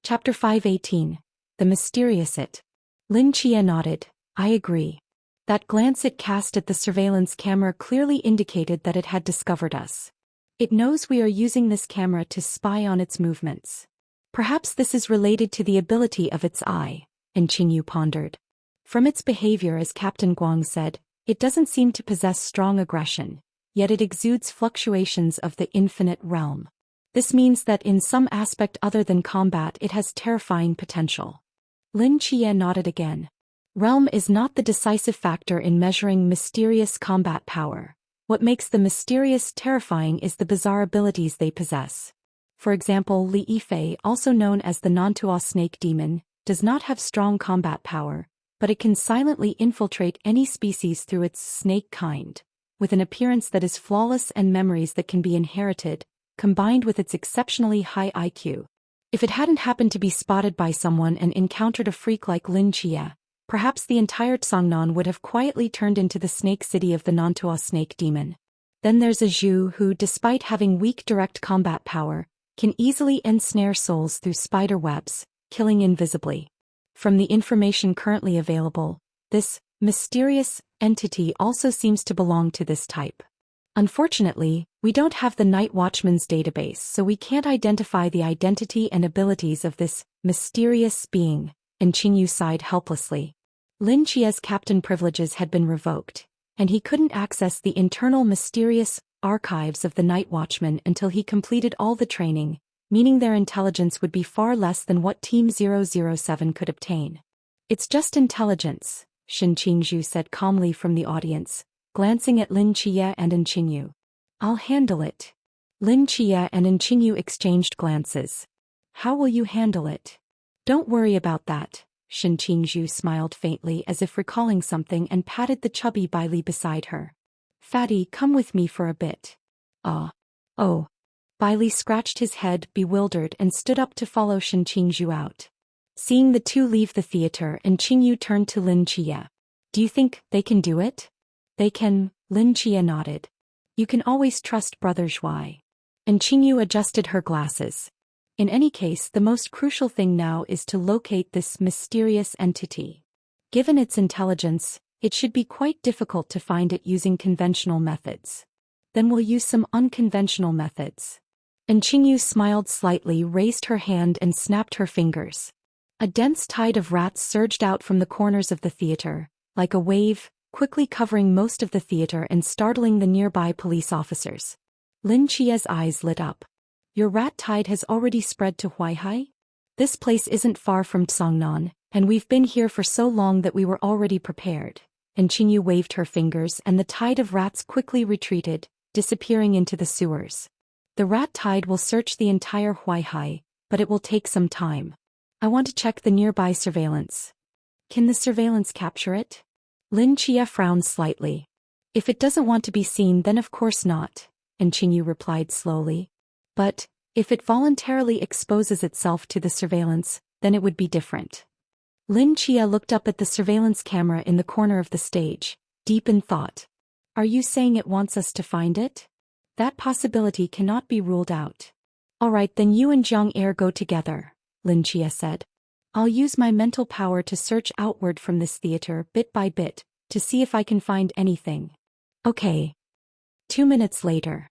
Chapter 518. The Mysterious It. Lin Chia nodded. I agree. That glance it cast at the surveillance camera clearly indicated that it had discovered us. It knows we are using this camera to spy on its movements. Perhaps this is related to the ability of its eye, and Qingyu pondered. From its behavior, as Captain Guang said, it doesn't seem to possess strong aggression, yet it exudes fluctuations of the infinite realm. This means that in some aspect other than combat it has terrifying potential. Lin Chia nodded again. Realm is not the decisive factor in measuring mysterious combat power. What makes the mysterious terrifying is the bizarre abilities they possess. For example, Li Yifei, also known as the Nantua snake demon, does not have strong combat power, but it can silently infiltrate any species through its snake kind, with an appearance that is flawless and memories that can be inherited, combined with its exceptionally high IQ. If it hadn't happened to be spotted by someone and encountered a freak like Lin Chia, perhaps the entire Tsangnan would have quietly turned into the snake city of the Nantua snake demon. Then there's a Zhu who, despite having weak direct combat power, can easily ensnare souls through spider webs, killing invisibly. From the information currently available, this mysterious entity also seems to belong to this type. Unfortunately, we don't have the Night Watchman's database, so we can't identify the identity and abilities of this mysterious being, and Qingyu sighed helplessly. Lin Chia's captain privileges had been revoked, and he couldn't access the internal mysterious archives of the Night Watchman until he completed all the training, meaning their intelligence would be far less than what Team 007 could obtain. It's just intelligence, Shin Qingzhu said calmly from the audience, glancing at Lin Chia and Qingyu. I'll handle it. Lin Chia and Qingyu exchanged glances. How will you handle it? Don't worry about that, Shin Qingzhu smiled faintly as if recalling something and patted the chubby Bai Li beside her. Fatty, come with me for a bit. Oh. Bai Li scratched his head, bewildered, and stood up to follow Shin Qingzhu out. Seeing the two leave the theater, Qingyu turned to Lin Chia. Do you think they can do it? They can, Lin Chia nodded. You can always trust Brother Zhuai. Qingyu adjusted her glasses. In any case, the most crucial thing now is to locate this mysterious entity. Given its intelligence, it should be quite difficult to find it using conventional methods. Then we'll use some unconventional methods. Qingyu smiled slightly, raised her hand and snapped her fingers. A dense tide of rats surged out from the corners of the theater, like a wave, quickly covering most of the theater and startling the nearby police officers. Lin Chia's eyes lit up. Your rat tide has already spread to Huaihai? This place isn't far from Tsangnan, and we've been here for so long that we were already prepared. Qingyu waved her fingers and the tide of rats quickly retreated, disappearing into the sewers. The rat tide will search the entire Huaihai, but it will take some time. I want to check the nearby surveillance. Can the surveillance capture it? Lin Chia frowned slightly. If it doesn't want to be seen, then of course not, Qingyu replied slowly. But, if it voluntarily exposes itself to the surveillance, then it would be different. Lin Chia looked up at the surveillance camera in the corner of the stage, deep in thought. Are you saying it wants us to find it? That possibility cannot be ruled out. All right, then you and Zhang Er go together, Lin Chia said. I'll use my mental power to search outward from this theater bit by bit, to see if I can find anything. Okay. 2 minutes later.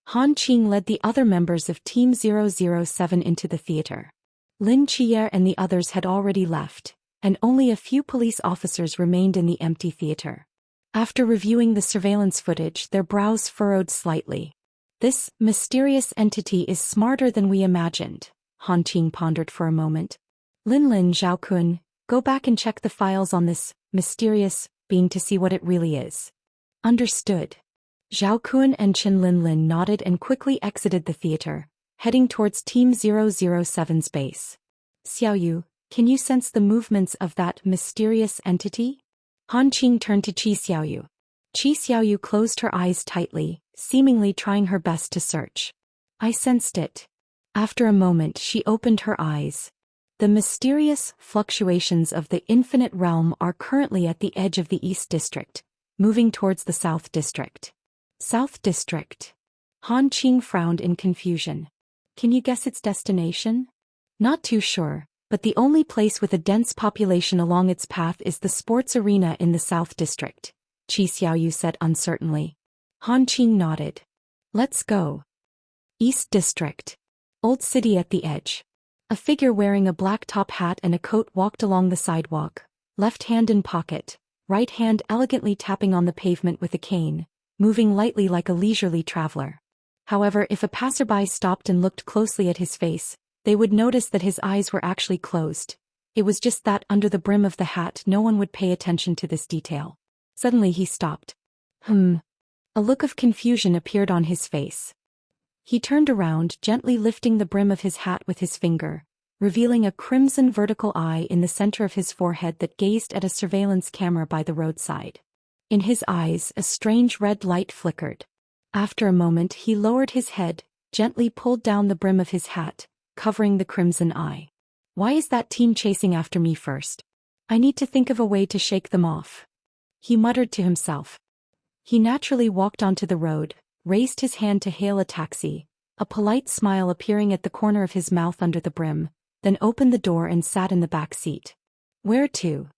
Han Qing led the other members of Team 007 into the theater. Lin Chia and the others had already left, and only a few police officers remained in the empty theater. After reviewing the surveillance footage, their brows furrowed slightly. This mysterious entity is smarter than we imagined, Han Qing pondered for a moment. Lin Zhaokun, go back and check the files on this mysterious being to see what it really is. Understood. Zhao Kun and Chen Lin nodded and quickly exited the theater, heading towards Team 007's base. Xiaoyu, can you sense the movements of that mysterious entity? Han Qing turned to Qi Xiaoyu. Qi Xiaoyu closed her eyes tightly, seemingly trying her best to search. I sensed it. After a moment she opened her eyes. The mysterious fluctuations of the infinite realm are currently at the edge of the East District, moving towards the South District. South District. Han Qing frowned in confusion. Can you guess its destination? Not too sure, but the only place with a dense population along its path is the sports arena in the South District, Qi Xiaoyu said uncertainly. Han Qing nodded. Let's go. East District. Old City at the edge. A figure wearing a black top hat and a coat walked along the sidewalk, left hand in pocket, right hand elegantly tapping on the pavement with a cane, moving lightly like a leisurely traveler. However, if a passerby stopped and looked closely at his face, they would notice that his eyes were actually closed. It was just that under the brim of the hat no one would pay attention to this detail. Suddenly he stopped. A look of confusion appeared on his face. He turned around, gently lifting the brim of his hat with his finger, revealing a crimson vertical eye in the center of his forehead that gazed at a surveillance camera by the roadside. In his eyes, a strange red light flickered. After a moment he lowered his head, gently pulled down the brim of his hat, covering the crimson eye. Why is that team chasing after me first? I need to think of a way to shake them off. He muttered to himself. He naturally walked onto the road, raised his hand to hail a taxi, a polite smile appearing at the corner of his mouth under the brim, then opened the door and sat in the back seat. Where to?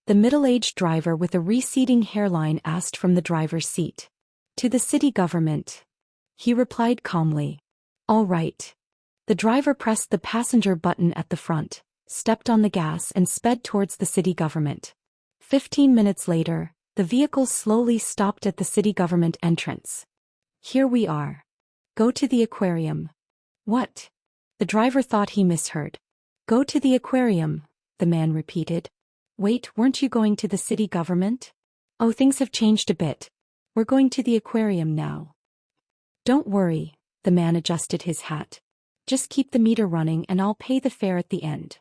The middle-aged driver with a receding hairline asked from the driver's seat. To the city government. He replied calmly. All right. The driver pressed the passenger button at the front, stepped on the gas and sped towards the city government. 15 minutes later, the vehicle slowly stopped at the city government entrance. Here we are. Go to the aquarium. What? The driver thought he misheard. Go to the aquarium, the man repeated. Wait, weren't you going to the city government? Oh, things have changed a bit. We're going to the aquarium now. Don't worry, the man adjusted his hat. Just keep the meter running and I'll pay the fare at the end.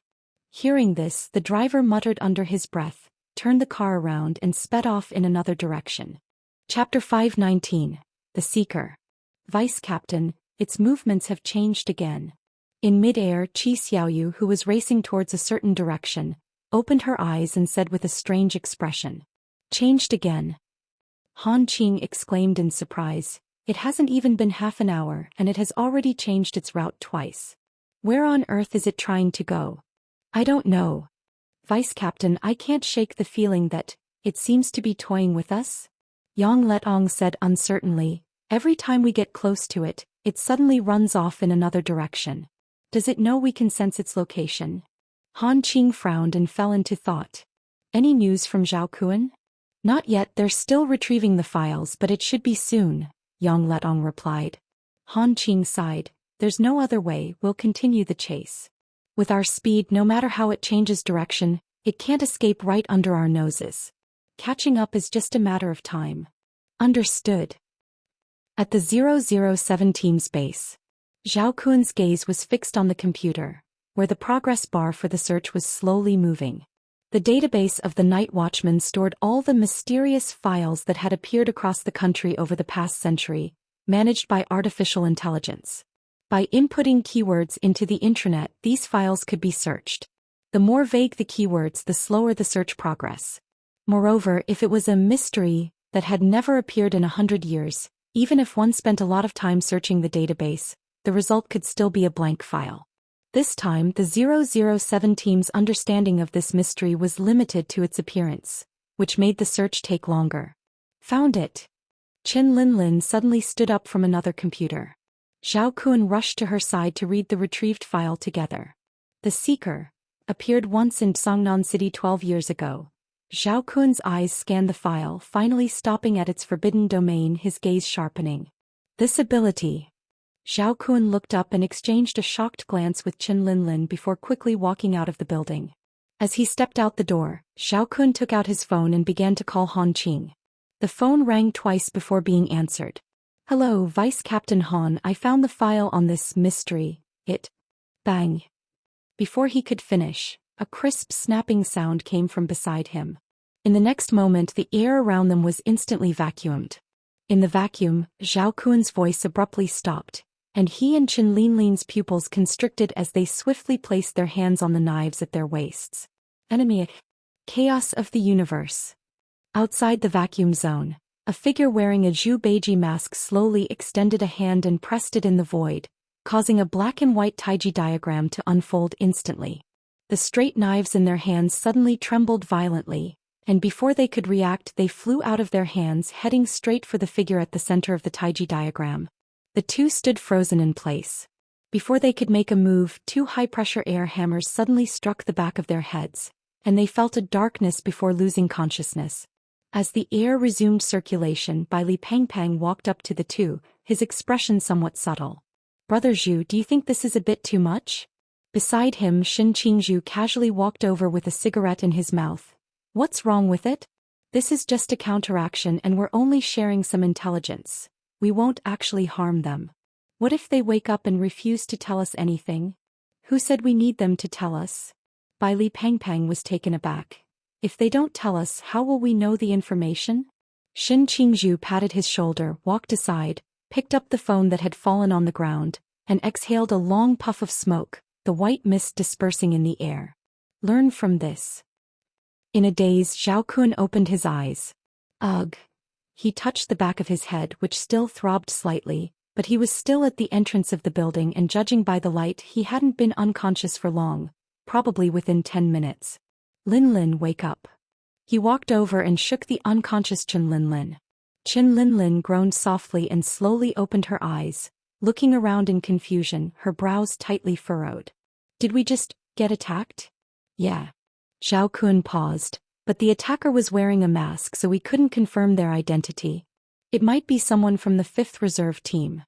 Hearing this, the driver muttered under his breath, turned the car around and sped off in another direction. Chapter 519. The Seeker. Vice Captain, its movements have changed again. In mid-air, Qi Xiaoyu, who was racing towards a certain direction, opened her eyes and said with a strange expression. Changed again. Han Qing exclaimed in surprise. It hasn't even been half an hour and it has already changed its route twice. Where on earth is it trying to go? I don't know. Vice Captain, I can't shake the feeling that it seems to be toying with us. Yang Letong said uncertainly. Every time we get close to it, it suddenly runs off in another direction. Does it know we can sense its location? Han Qing frowned and fell into thought. Any news from Zhao Kun? Not yet, they're still retrieving the files, but it should be soon, Yang Letong replied. Han Qing sighed. There's no other way, we'll continue the chase. With our speed, no matter how it changes direction, it can't escape right under our noses. Catching up is just a matter of time. Understood. At the 007 team's base, Zhao Kun's gaze was fixed on the computer, where the progress bar for the search was slowly moving. The database of the Night Watchman stored all the mysterious files that had appeared across the country over the past century, managed by artificial intelligence. By inputting keywords into the intranet, these files could be searched. The more vague the keywords, the slower the search progress. Moreover, if it was a mystery that had never appeared in 100 years, even if one spent a lot of time searching the database, the result could still be a blank file. This time, the 007 team's understanding of this mystery was limited to its appearance, which made the search take longer. Found it. Qin Linlin suddenly stood up from another computer. Zhao Kun rushed to her side to read the retrieved file together. The Seeker appeared once in Songnan City 12 years ago. Zhao Kun's eyes scanned the file, finally stopping at its forbidden domain, his gaze sharpening. This ability. Zhao Kun looked up and exchanged a shocked glance with Qin Linlin before quickly walking out of the building. As he stepped out the door, Zhao Kun took out his phone and began to call Han Qing. The phone rang twice before being answered. Hello, Vice Captain Han, I found the file on this mystery. It. Bang. Before he could finish, a crisp snapping sound came from beside him. In the next moment, the air around them was instantly vacuumed. In the vacuum, Zhao Kun's voice abruptly stopped, and he and Qin Linlin's pupils constricted as they swiftly placed their hands on the knives at their waists. Enemy. Chaos of the universe. Outside the vacuum zone, a figure wearing a Zhu Beiji mask slowly extended a hand and pressed it in the void, causing a black and white taiji diagram to unfold instantly. The straight knives in their hands suddenly trembled violently, and before they could react they flew out of their hands heading straight for the figure at the center of the taiji diagram. The two stood frozen in place. Before they could make a move, two high-pressure air hammers suddenly struck the back of their heads, and they felt a darkness before losing consciousness. As the air resumed circulation, Bai Li Pangpang walked up to the two, his expression somewhat subtle. "Brother Zhu, do you think this is a bit too much?" Beside him, Shin Qingzhu casually walked over with a cigarette in his mouth. "What's wrong with it? This is just a counteraction and we're only sharing some intelligence. We won't actually harm them. What if they wake up and refuse to tell us anything? Who said we need them to tell us?" Bai Li Pangpang was taken aback. "If they don't tell us, how will we know the information?" Shin Qingzhu patted his shoulder, walked aside, picked up the phone that had fallen on the ground, and exhaled a long puff of smoke, the white mist dispersing in the air. "Learn from this." In a daze, Zhao Kun opened his eyes. Ugh. He touched the back of his head, which still throbbed slightly, but he was still at the entrance of the building and judging by the light he hadn't been unconscious for long, probably within 10 minutes. "Lin Lin, wake up." He walked over and shook the unconscious Chen Lin Lin. Chen Lin Lin groaned softly and slowly opened her eyes, looking around in confusion, her brows tightly furrowed. "Did we just get attacked?" "Yeah." Zhao Kun paused, but the attacker was wearing a mask so we couldn't confirm their identity. It might be someone from the 5th Reserve Team.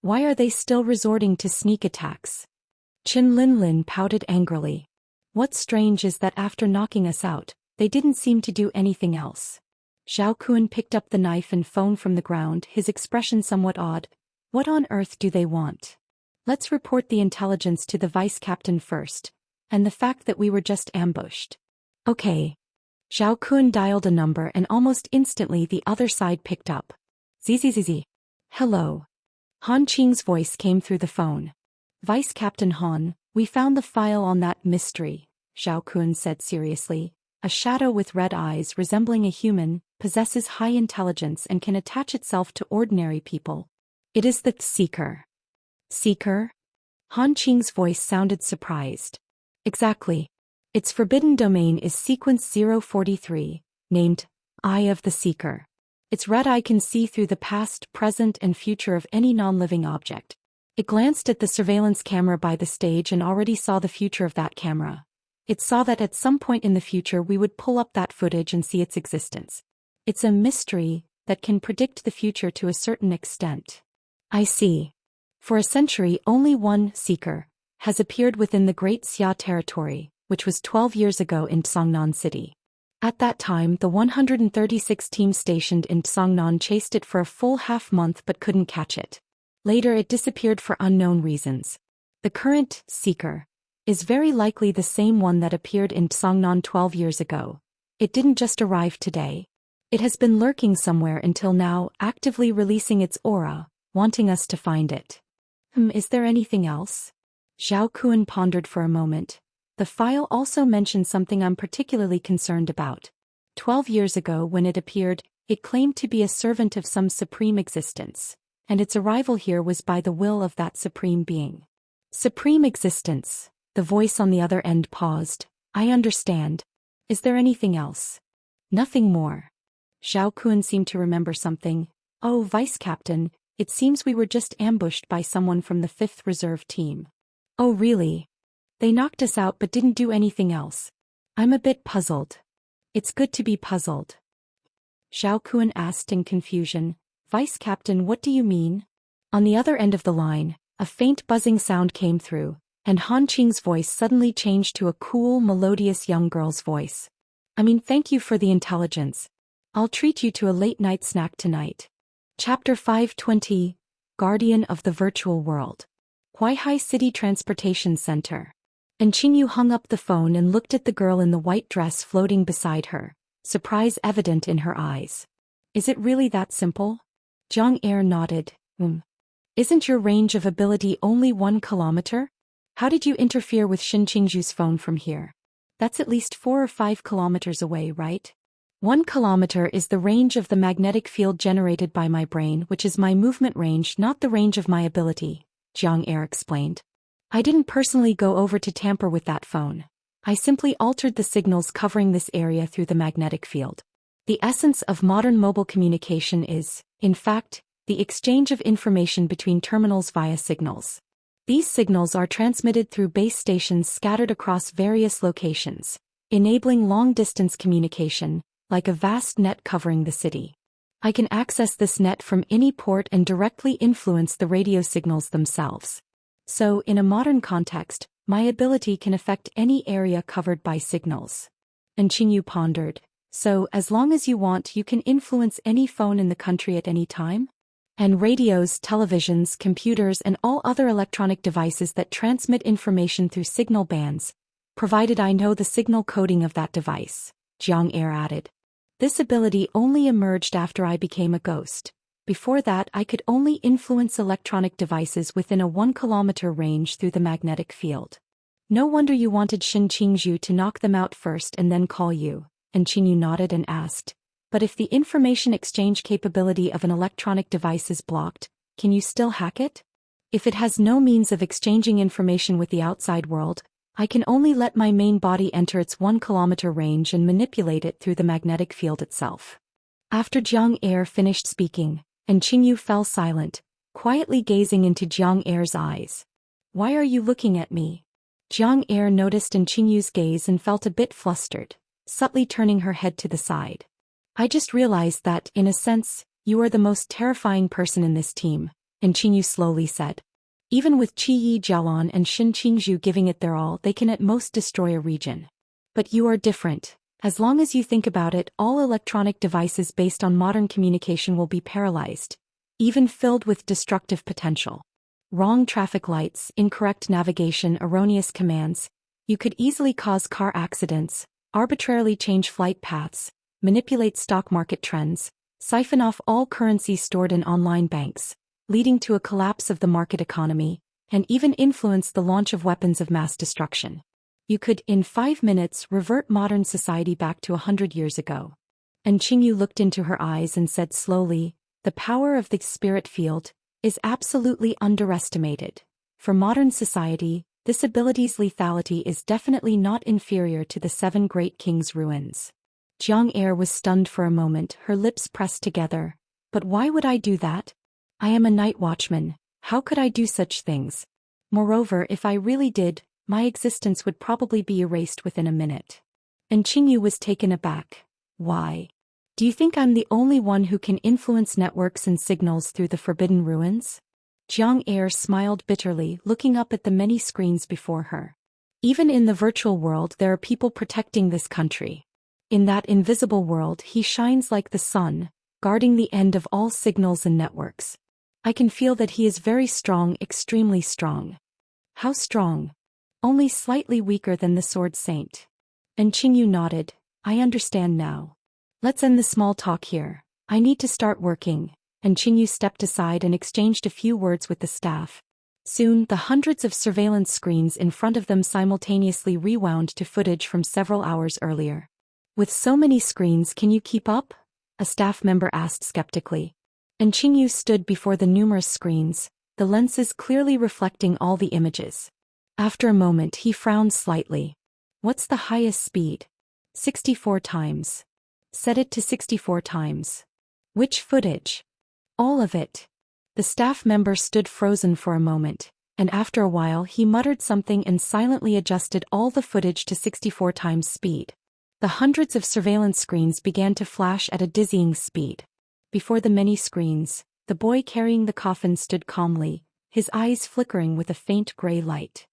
Why are they still resorting to sneak attacks? Chen Lin Lin pouted angrily. What's strange is that after knocking us out, they didn't seem to do anything else. Zhao Kun picked up the knife and phone from the ground, his expression somewhat odd. What on earth do they want? Let's report the intelligence to the vice captain first, and the fact that we were just ambushed. Okay. Zhao Kun dialed a number and almost instantly the other side picked up. Zzz. Hello. Han Qing's voice came through the phone. "Vice Captain Han, we found the file on that mystery," Zhao Kun said seriously. "A shadow with red eyes resembling a human, possesses high intelligence and can attach itself to ordinary people. It is the Seeker." "Seeker?" Han Qing's voice sounded surprised. "Exactly. Its forbidden domain is sequence 043, named Eye of the Seeker. Its red eye can see through the past, present, and future of any non-living object." It glanced at the surveillance camera by the stage and already saw the future of that camera. It saw that at some point in the future we would pull up that footage and see its existence. It's a mystery that can predict the future to a certain extent. I see. For a century only one Seeker has appeared within the Great Xia territory, which was 12 years ago in Tsangnan City. At that time the 136 team stationed in Tsangnan chased it for a full half-month but couldn't catch it. Later it disappeared for unknown reasons. The current Seeker is very likely the same one that appeared in Tsangnan 12 years ago. It didn't just arrive today. It has been lurking somewhere until now, actively releasing its aura, wanting us to find it. Is there anything else? Zhao Kun pondered for a moment. The file also mentioned something I'm particularly concerned about. 12 years ago when it appeared, it claimed to be a servant of some supreme existence, and its arrival here was by the will of that supreme being. Supreme existence. The voice on the other end paused. I understand. Is there anything else? Nothing more. Zhao Kun seemed to remember something. Oh, Vice Captain, it seems we were just ambushed by someone from the 5th Reserve Team. Oh really? They knocked us out but didn't do anything else. I'm a bit puzzled. It's good to be puzzled. Zhao Kun asked in confusion. Vice Captain, what do you mean? On the other end of the line, a faint buzzing sound came through, and Han Qing's voice suddenly changed to a cool, melodious young girl's voice. I mean, thank you for the intelligence. I'll treat you to a late-night snack tonight. Chapter 520, Guardian of the Virtual World. Huaihai City Transportation Center. And Qingyu hung up the phone and looked at the girl in the white dress floating beside her, surprise evident in her eyes. Is it really that simple? Zhang Er nodded. Isn't your range of ability only 1 kilometer? How did you interfere with Shin Qingzhu's phone from here? That's at least 4 or 5 kilometers away, right? 1 kilometer is the range of the magnetic field generated by my brain, which is my movement range, not the range of my ability, Jiang Er explained. I didn't personally go over to tamper with that phone. I simply altered the signals covering this area through the magnetic field. The essence of modern mobile communication is, in fact, the exchange of information between terminals via signals. These signals are transmitted through base stations scattered across various locations, enabling long-distance communication, like a vast net covering the city. I can access this net from any port and directly influence the radio signals themselves. So, in a modern context, my ability can affect any area covered by signals. And Qingyu pondered, so as long as you want, you can influence any phone in the country at any time? And radios, televisions, computers, and all other electronic devices that transmit information through signal bands, provided I know the signal coding of that device, Jiang Er added. This ability only emerged after I became a ghost. Before that, I could only influence electronic devices within a 1-kilometer range through the magnetic field. No wonder you wanted Shin Qingzhu to knock them out first and then call you, and Qingyu nodded and asked, but if the information exchange capability of an electronic device is blocked, can you still hack it? If it has no means of exchanging information with the outside world, I can only let my main body enter its 1-kilometer range and manipulate it through the magnetic field itself. After Jiang Er finished speaking, and Qingyu fell silent, quietly gazing into Jiang Er's eyes. Why are you looking at me? Jiang Er noticed in Qingyu's gaze and felt a bit flustered, subtly turning her head to the side. I just realized that, in a sense, you are the most terrifying person in this team, and Qingyu slowly said. Even with Qi Yi Jialan and Shin Qingzhu giving it their all, they can at most destroy a region. But you are different. As long as you think about it, all electronic devices based on modern communication will be paralyzed, even filled with destructive potential. Wrong traffic lights, incorrect navigation, erroneous commands. You could easily cause car accidents, arbitrarily change flight paths, manipulate stock market trends, siphon off all currency stored in online banks, leading to a collapse of the market economy, and even influence the launch of weapons of mass destruction. You could, in 5 minutes, revert modern society back to 100 years ago. And Qingyu looked into her eyes and said slowly, the power of the spirit field is absolutely underestimated. For modern society, this ability's lethality is definitely not inferior to the 7 Great Kings' ruins. Jiang Er was stunned for a moment, her lips pressed together. But why would I do that? I am a night watchman. How could I do such things? Moreover, if I really did, my existence would probably be erased within a minute. And Qingyu was taken aback. Why? Do you think I'm the only one who can influence networks and signals through the forbidden ruins? Jiang Er smiled bitterly, looking up at the many screens before her. Even in the virtual world, there are people protecting this country. In that invisible world, he shines like the sun, guarding the end of all signals and networks. I can feel that he is very strong, extremely strong. How strong? Only slightly weaker than the Sword Saint. And Qingyu nodded. I understand now. Let's end the small talk here. I need to start working. And Qingyu stepped aside and exchanged a few words with the staff. Soon, the hundreds of surveillance screens in front of them simultaneously rewound to footage from several hours earlier. With so many screens, can you keep up? A staff member asked skeptically. And Qingyu stood before the numerous screens, the lenses clearly reflecting all the images. After a moment, he frowned slightly. What's the highest speed? 64 times. Set it to 64 times. Which footage? All of it. The staff member stood frozen for a moment, and after a while he muttered something and silently adjusted all the footage to 64 times speed. The hundreds of surveillance screens began to flash at a dizzying speed. Before the many screens, the boy carrying the coffin stood calmly, his eyes flickering with a faint gray light.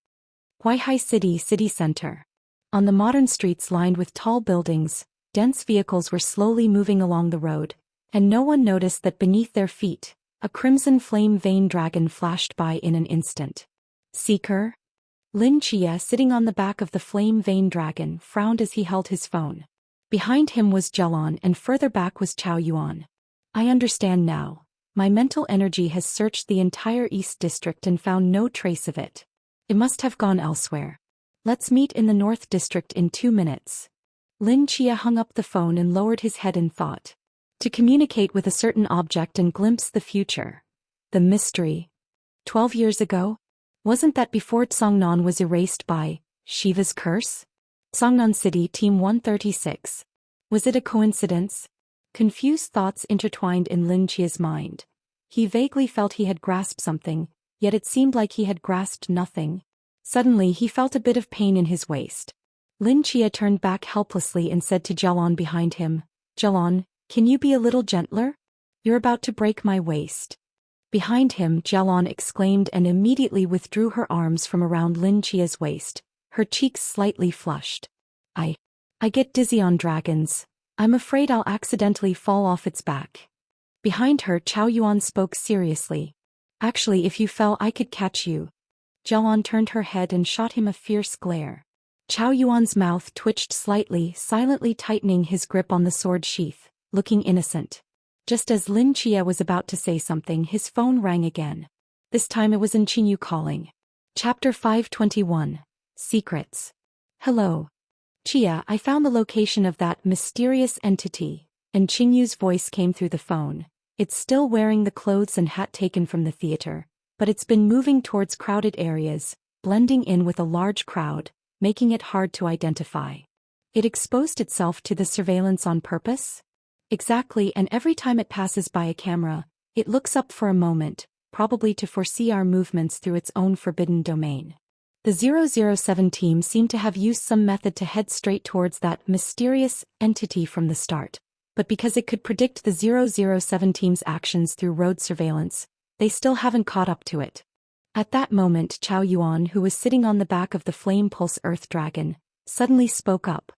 Huaihai City, city center. On the modern streets lined with tall buildings, dense vehicles were slowly moving along the road, and no one noticed that beneath their feet, a crimson flame vein dragon flashed by in an instant. Seeker? Lin Chia, sitting on the back of the flame vein dragon, frowned as he held his phone. Behind him was Jialan and further back was Chao Yuan. I understand now. My mental energy has searched the entire East District and found no trace of it. It must have gone elsewhere. Let's meet in the North District in 2 minutes. Lin Chia hung up the phone and lowered his head in thought. To communicate with a certain object and glimpse the future. The mystery. 12 years ago? Wasn't that before Tsongnon was erased by Shiva's curse? Tsongnon City Team 136. Was it a coincidence? Confused thoughts intertwined in Lin Chia's mind. He vaguely felt he had grasped something, yet it seemed like he had grasped nothing. Suddenly he felt a bit of pain in his waist. Lin Chia turned back helplessly and said to Jalon behind him, "Jalon, can you be a little gentler? You're about to break my waist." Behind him, Jalon exclaimed and immediately withdrew her arms from around Lin Chia's waist, her cheeks slightly flushed. I get dizzy on dragons. I'm afraid I'll accidentally fall off its back." Behind her, Chao Yuan spoke seriously. "Actually, if you fell, I could catch you." Jalon turned her head and shot him a fierce glare. Chao Yuan's mouth twitched slightly, silently tightening his grip on the sword sheath, looking innocent. Just as Lin Chia was about to say something, his phone rang again. This time it was Qingyu calling. Chapter 521. Secrets. "Hello. Chia, I found the location of that mysterious entity," and Qingyu's voice came through the phone. "It's still wearing the clothes and hat taken from the theater, but it's been moving towards crowded areas, blending in with a large crowd, making it hard to identify. It exposed itself to the surveillance on purpose?" "Exactly, and every time it passes by a camera, it looks up for a moment, probably to foresee our movements through its own forbidden domain." The 007 team seemed to have used some method to head straight towards that mysterious entity from the start, but because it could predict the 007 team's actions through road surveillance, they still haven't caught up to it. At that moment, Chao Yuan, who was sitting on the back of the Flame Pulse Earth Dragon, suddenly spoke up.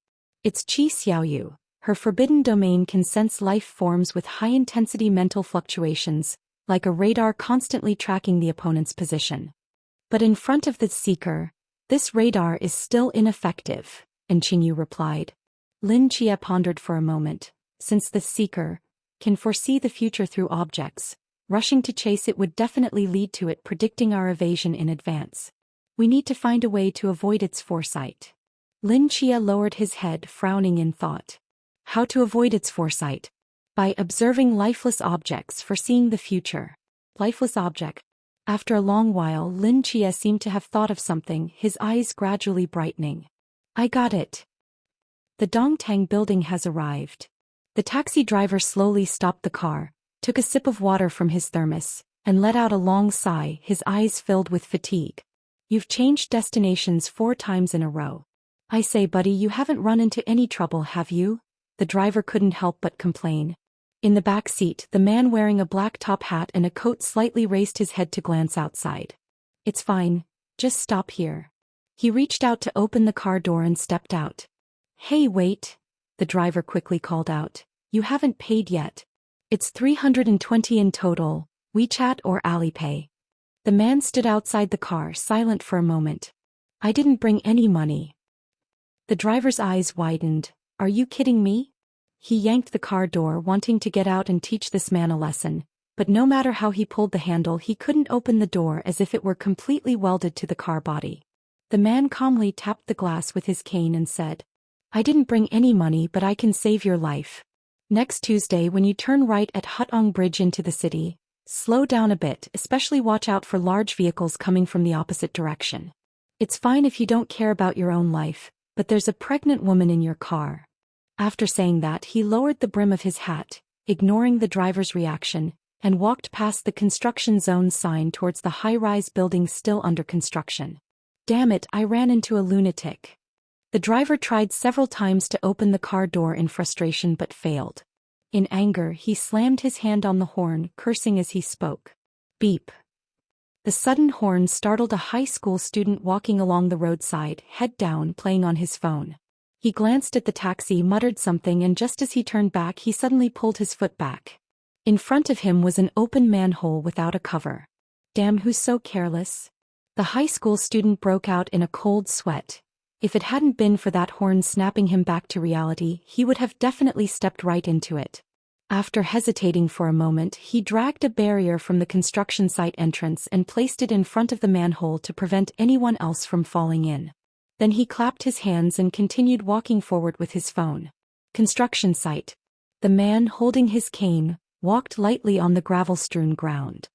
"It's Qi Xiaoyu. Her forbidden domain can sense life forms with high-intensity mental fluctuations, like a radar constantly tracking the opponent's position. But in front of the Seeker, this radar is still ineffective," and Qingyu replied. Lin Chia pondered for a moment. Since the Seeker can foresee the future through objects, rushing to chase it would definitely lead to it predicting our evasion in advance. We need to find a way to avoid its foresight. Lin Chia lowered his head, frowning in thought. How to avoid its foresight? By observing lifeless objects, foreseeing the future. Lifeless object. After a long while, Lin Chia seemed to have thought of something, his eyes gradually brightening. "I got it. The Dongtang building has arrived." The taxi driver slowly stopped the car, took a sip of water from his thermos, and let out a long sigh, his eyes filled with fatigue. "You've changed destinations 4 times in a row. I say, buddy, you haven't run into any trouble, have you?" The driver couldn't help but complain. In the back seat, the man wearing a black top hat and a coat slightly raised his head to glance outside. "It's fine, just stop here." He reached out to open the car door and stepped out. "Hey, wait," the driver quickly called out. "You haven't paid yet. It's 320 in total, WeChat or Alipay." The man stood outside the car, silent for a moment. "I didn't bring any money." The driver's eyes widened. "Are you kidding me?" He yanked the car door, wanting to get out and teach this man a lesson, but no matter how he pulled the handle, he couldn't open the door as if it were completely welded to the car body. The man calmly tapped the glass with his cane and said, "I didn't bring any money, but I can save your life. Next Tuesday, when you turn right at Hutong Bridge into the city, slow down a bit, especially watch out for large vehicles coming from the opposite direction. It's fine if you don't care about your own life, but there's a pregnant woman in your car." After saying that, he lowered the brim of his hat, ignoring the driver's reaction, and walked past the construction zone sign towards the high-rise building still under construction. "Damn it, I ran into a lunatic." The driver tried several times to open the car door in frustration but failed. In anger, he slammed his hand on the horn, cursing as he spoke. Beep. The sudden horn startled a high school student walking along the roadside, head down, playing on his phone. He glanced at the taxi, muttered something, and just as he turned back, he suddenly pulled his foot back. In front of him was an open manhole without a cover. "Damn, who's so careless?" The high school student broke out in a cold sweat. If it hadn't been for that horn snapping him back to reality, he would have definitely stepped right into it. After hesitating for a moment, he dragged a barrier from the construction site entrance and placed it in front of the manhole to prevent anyone else from falling in. Then he clapped his hands and continued walking forward with his phone. Construction site. The man, holding his cane, walked lightly on the gravel-strewn ground.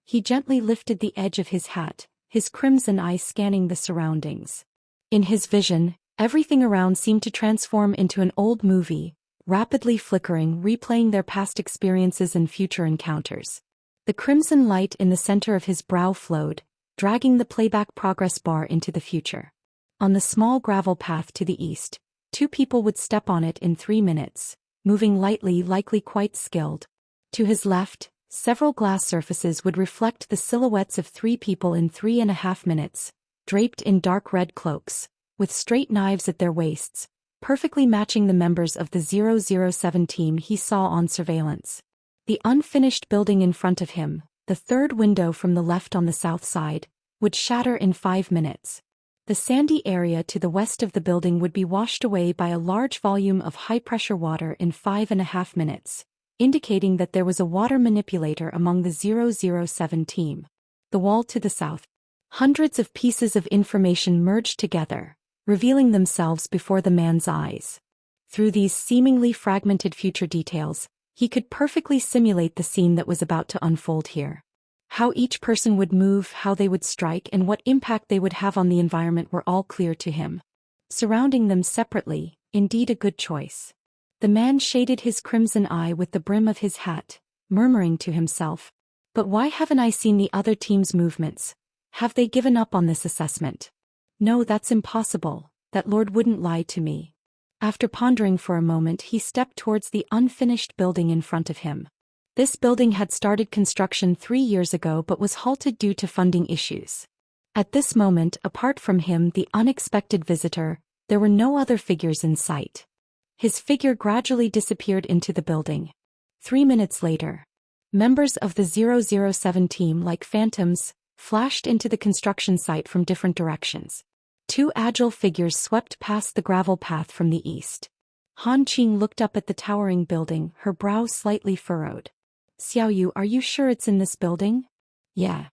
He gently lifted the edge of his hat, his crimson eye scanning the surroundings. In his vision, everything around seemed to transform into an old movie, rapidly flickering, replaying their past experiences and future encounters. The crimson light in the center of his brow flowed, dragging the playback progress bar into the future. On the small gravel path to the east, 2 people would step on it in 3 minutes, moving lightly, likely quite skilled. To his left, several glass surfaces would reflect the silhouettes of 3 people in 3.5 minutes, draped in dark red cloaks, with straight knives at their waists, perfectly matching the members of the 007 team he saw on surveillance. The unfinished building in front of him, the third window from the left on the south side, would shatter in 5 minutes. The sandy area to the west of the building would be washed away by a large volume of high-pressure water in 5.5 minutes, indicating that there was a water manipulator among the 007 team. The wall to the south. Hundreds of pieces of information merged together, revealing themselves before the man's eyes. Through these seemingly fragmented future details, he could perfectly simulate the scene that was about to unfold here. How each person would move, how they would strike, and what impact they would have on the environment were all clear to him. Surrounding them separately, indeed a good choice. The man shaded his crimson eye with the brim of his hat, murmuring to himself, "But why haven't I seen the other team's movements? Have they given up on this assessment? No, that's impossible, that Lord wouldn't lie to me." After pondering for a moment, he stepped towards the unfinished building in front of him. This building had started construction 3 years ago but was halted due to funding issues. At this moment, apart from him, the unexpected visitor, there were no other figures in sight. His figure gradually disappeared into the building. 3 minutes later, members of the 007 team, like phantoms, flashed into the construction site from different directions. 2 agile figures swept past the gravel path from the east. Han Qing looked up at the towering building, her brow slightly furrowed. "Xiaoyu, are you sure it's in this building?" "Yeah."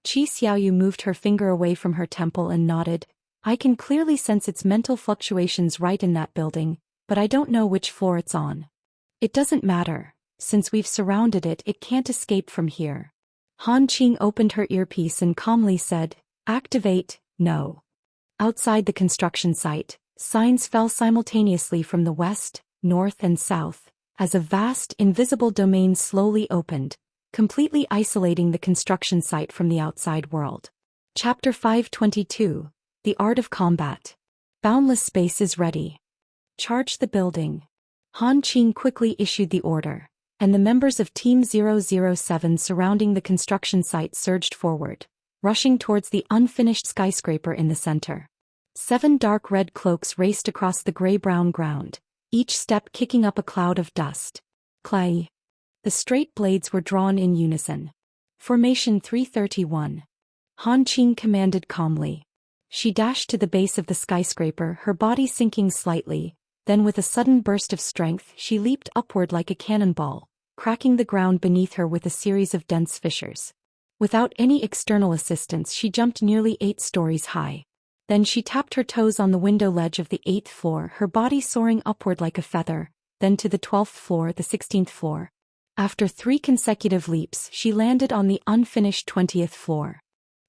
Qi Xiaoyu moved her finger away from her temple and nodded. "I can clearly sense its mental fluctuations right in that building, but I don't know which floor it's on." "It doesn't matter. Since we've surrounded it, it can't escape from here." Han Qing opened her earpiece and calmly said, "Activate, no." Outside the construction site, signs fell simultaneously from the west, north and south, as a vast, invisible domain slowly opened, completely isolating the construction site from the outside world. Chapter 522, The Art of Combat. Boundless space is ready. Charge the building. Han Qing quickly issued the order, and the members of Team 007 surrounding the construction site surged forward, rushing towards the unfinished skyscraper in the center. 7 dark red cloaks raced across the gray-brown ground, each step kicking up a cloud of dust. Clay. The straight blades were drawn in unison. Formation 331. Han Qing commanded calmly. She dashed to the base of the skyscraper, her body sinking slightly, then with a sudden burst of strength she leaped upward like a cannonball, cracking the ground beneath her with a series of dense fissures. Without any external assistance she jumped nearly 8 stories high. Then she tapped her toes on the window ledge of the 8th floor, her body soaring upward like a feather, then to the 12th floor, the 16th floor. After 3 consecutive leaps, she landed on the unfinished 20th floor.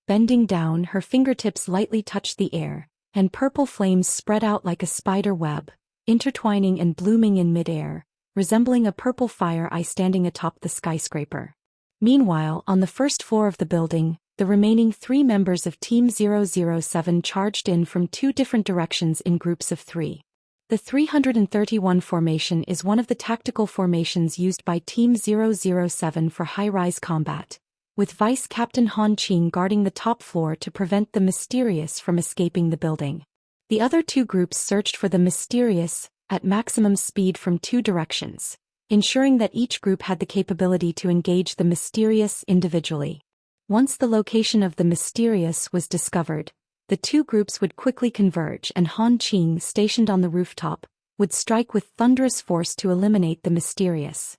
Bending down, her fingertips lightly touched the air, and purple flames spread out like a spider web, intertwining and blooming in midair, resembling a purple fire eye standing atop the skyscraper. Meanwhile, on the first floor of the building, the remaining 3 members of Team 007 charged in from 2 different directions in groups of 3. The 331 formation is one of the tactical formations used by Team 007 for high-rise combat, with Vice Captain Han Qing guarding the top floor to prevent the Mysterious from escaping the building. The other 2 groups searched for the Mysterious, at maximum speed from 2 directions, ensuring that each group had the capability to engage the Mysterious individually. Once the location of the Mysterious was discovered, the 2 groups would quickly converge and Han Qing, stationed on the rooftop, would strike with thunderous force to eliminate the Mysterious.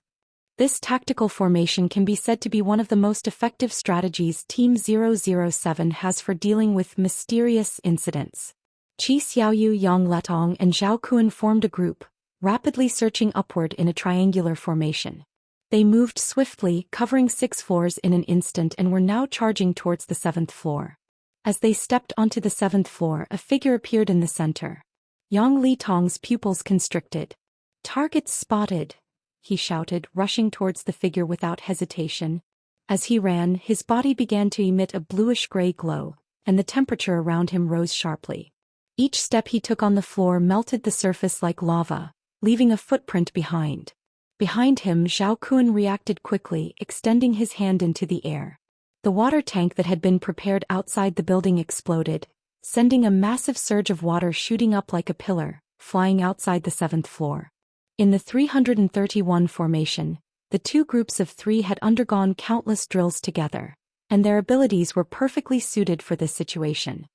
This tactical formation can be said to be one of the most effective strategies Team 007 has for dealing with mysterious incidents. Qi Xiaoyu, Yang Letong and Zhao Kun formed a group, rapidly searching upward in a triangular formation. They moved swiftly, covering 6 floors in an instant, and were now charging towards the 7th floor. As they stepped onto the 7th floor, a figure appeared in the center. Yang Litong's pupils constricted. "Targets spotted," he shouted, rushing towards the figure without hesitation. As he ran, his body began to emit a bluish-gray glow, and the temperature around him rose sharply. Each step he took on the floor melted the surface like lava, leaving a footprint behind. Behind him, Zhao Kun reacted quickly, extending his hand into the air. The water tank that had been prepared outside the building exploded, sending a massive surge of water shooting up like a pillar, flying outside the 7th floor. In the 331 formation, the 2 groups of 3 had undergone countless drills together, and their abilities were perfectly suited for this situation.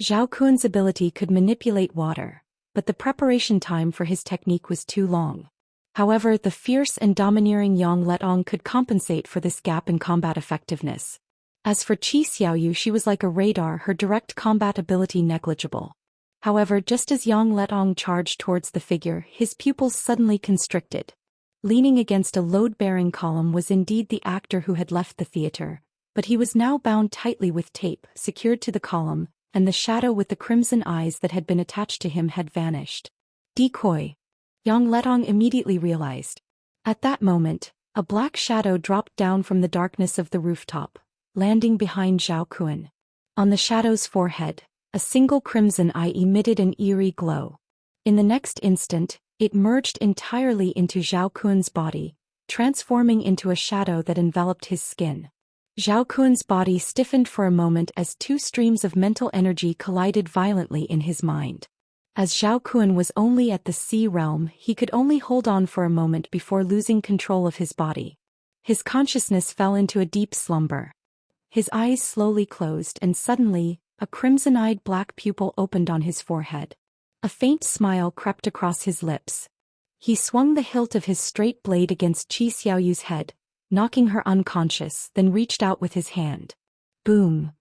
Zhao Kun's ability could manipulate water, but the preparation time for his technique was too long. However, the fierce and domineering Yang Letong could compensate for this gap in combat effectiveness. As for Qi Xiaoyu, she was like a radar, her direct combat ability negligible. However, just as Yang Letong charged towards the figure, his pupils suddenly constricted. Leaning against a load-bearing column was indeed the actor who had left the theater, but he was now bound tightly with tape, secured to the column, and the shadow with the crimson eyes that had been attached to him had vanished. Decoy. Yang Letong immediately realized. At that moment, a black shadow dropped down from the darkness of the rooftop, landing behind Zhao Kun. On the shadow's forehead, a single crimson eye emitted an eerie glow. In the next instant, it merged entirely into Zhao Kun's body, transforming into a shadow that enveloped his skin. Zhao Kun's body stiffened for a moment as 2 streams of mental energy collided violently in his mind. As Zhao Kun was only at the sea realm, he could only hold on for a moment before losing control of his body. His consciousness fell into a deep slumber. His eyes slowly closed, and suddenly, a crimson-eyed black pupil opened on his forehead. A faint smile crept across his lips. He swung the hilt of his straight blade against Qi Xiaoyu's head, knocking her unconscious, then reached out with his hand. Boom!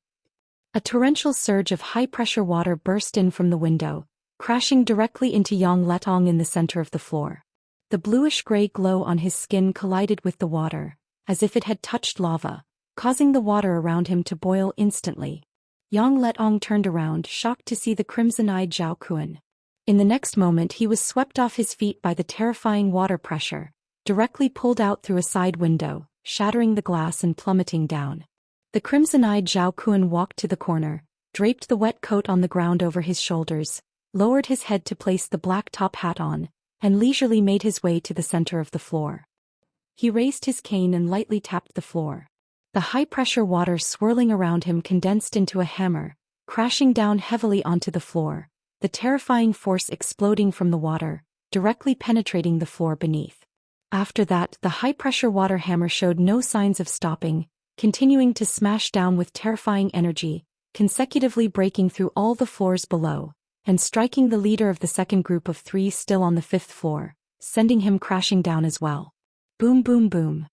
A torrential surge of high-pressure water burst in from the window, crashing directly into Yang Letong in the center of the floor. The bluish-gray glow on his skin collided with the water, as if it had touched lava, causing the water around him to boil instantly. Yang Letong turned around, shocked to see the crimson-eyed Zhao Kun. In the next moment he was swept off his feet by the terrifying water pressure, directly pulled out through a side window, shattering the glass and plummeting down. The crimson-eyed Zhao Kun walked to the corner, draped the wet coat on the ground over his shoulders, lowered his head to place the black top hat on, and leisurely made his way to the center of the floor. He raised his cane and lightly tapped the floor. The high-pressure water swirling around him condensed into a hammer, crashing down heavily onto the floor, the terrifying force exploding from the water, directly penetrating the floor beneath. After that, the high-pressure water hammer showed no signs of stopping, continuing to smash down with terrifying energy, consecutively breaking through all the floors below, and striking the leader of the second group of 3 still on the 5th floor, sending him crashing down as well. Boom boom boom.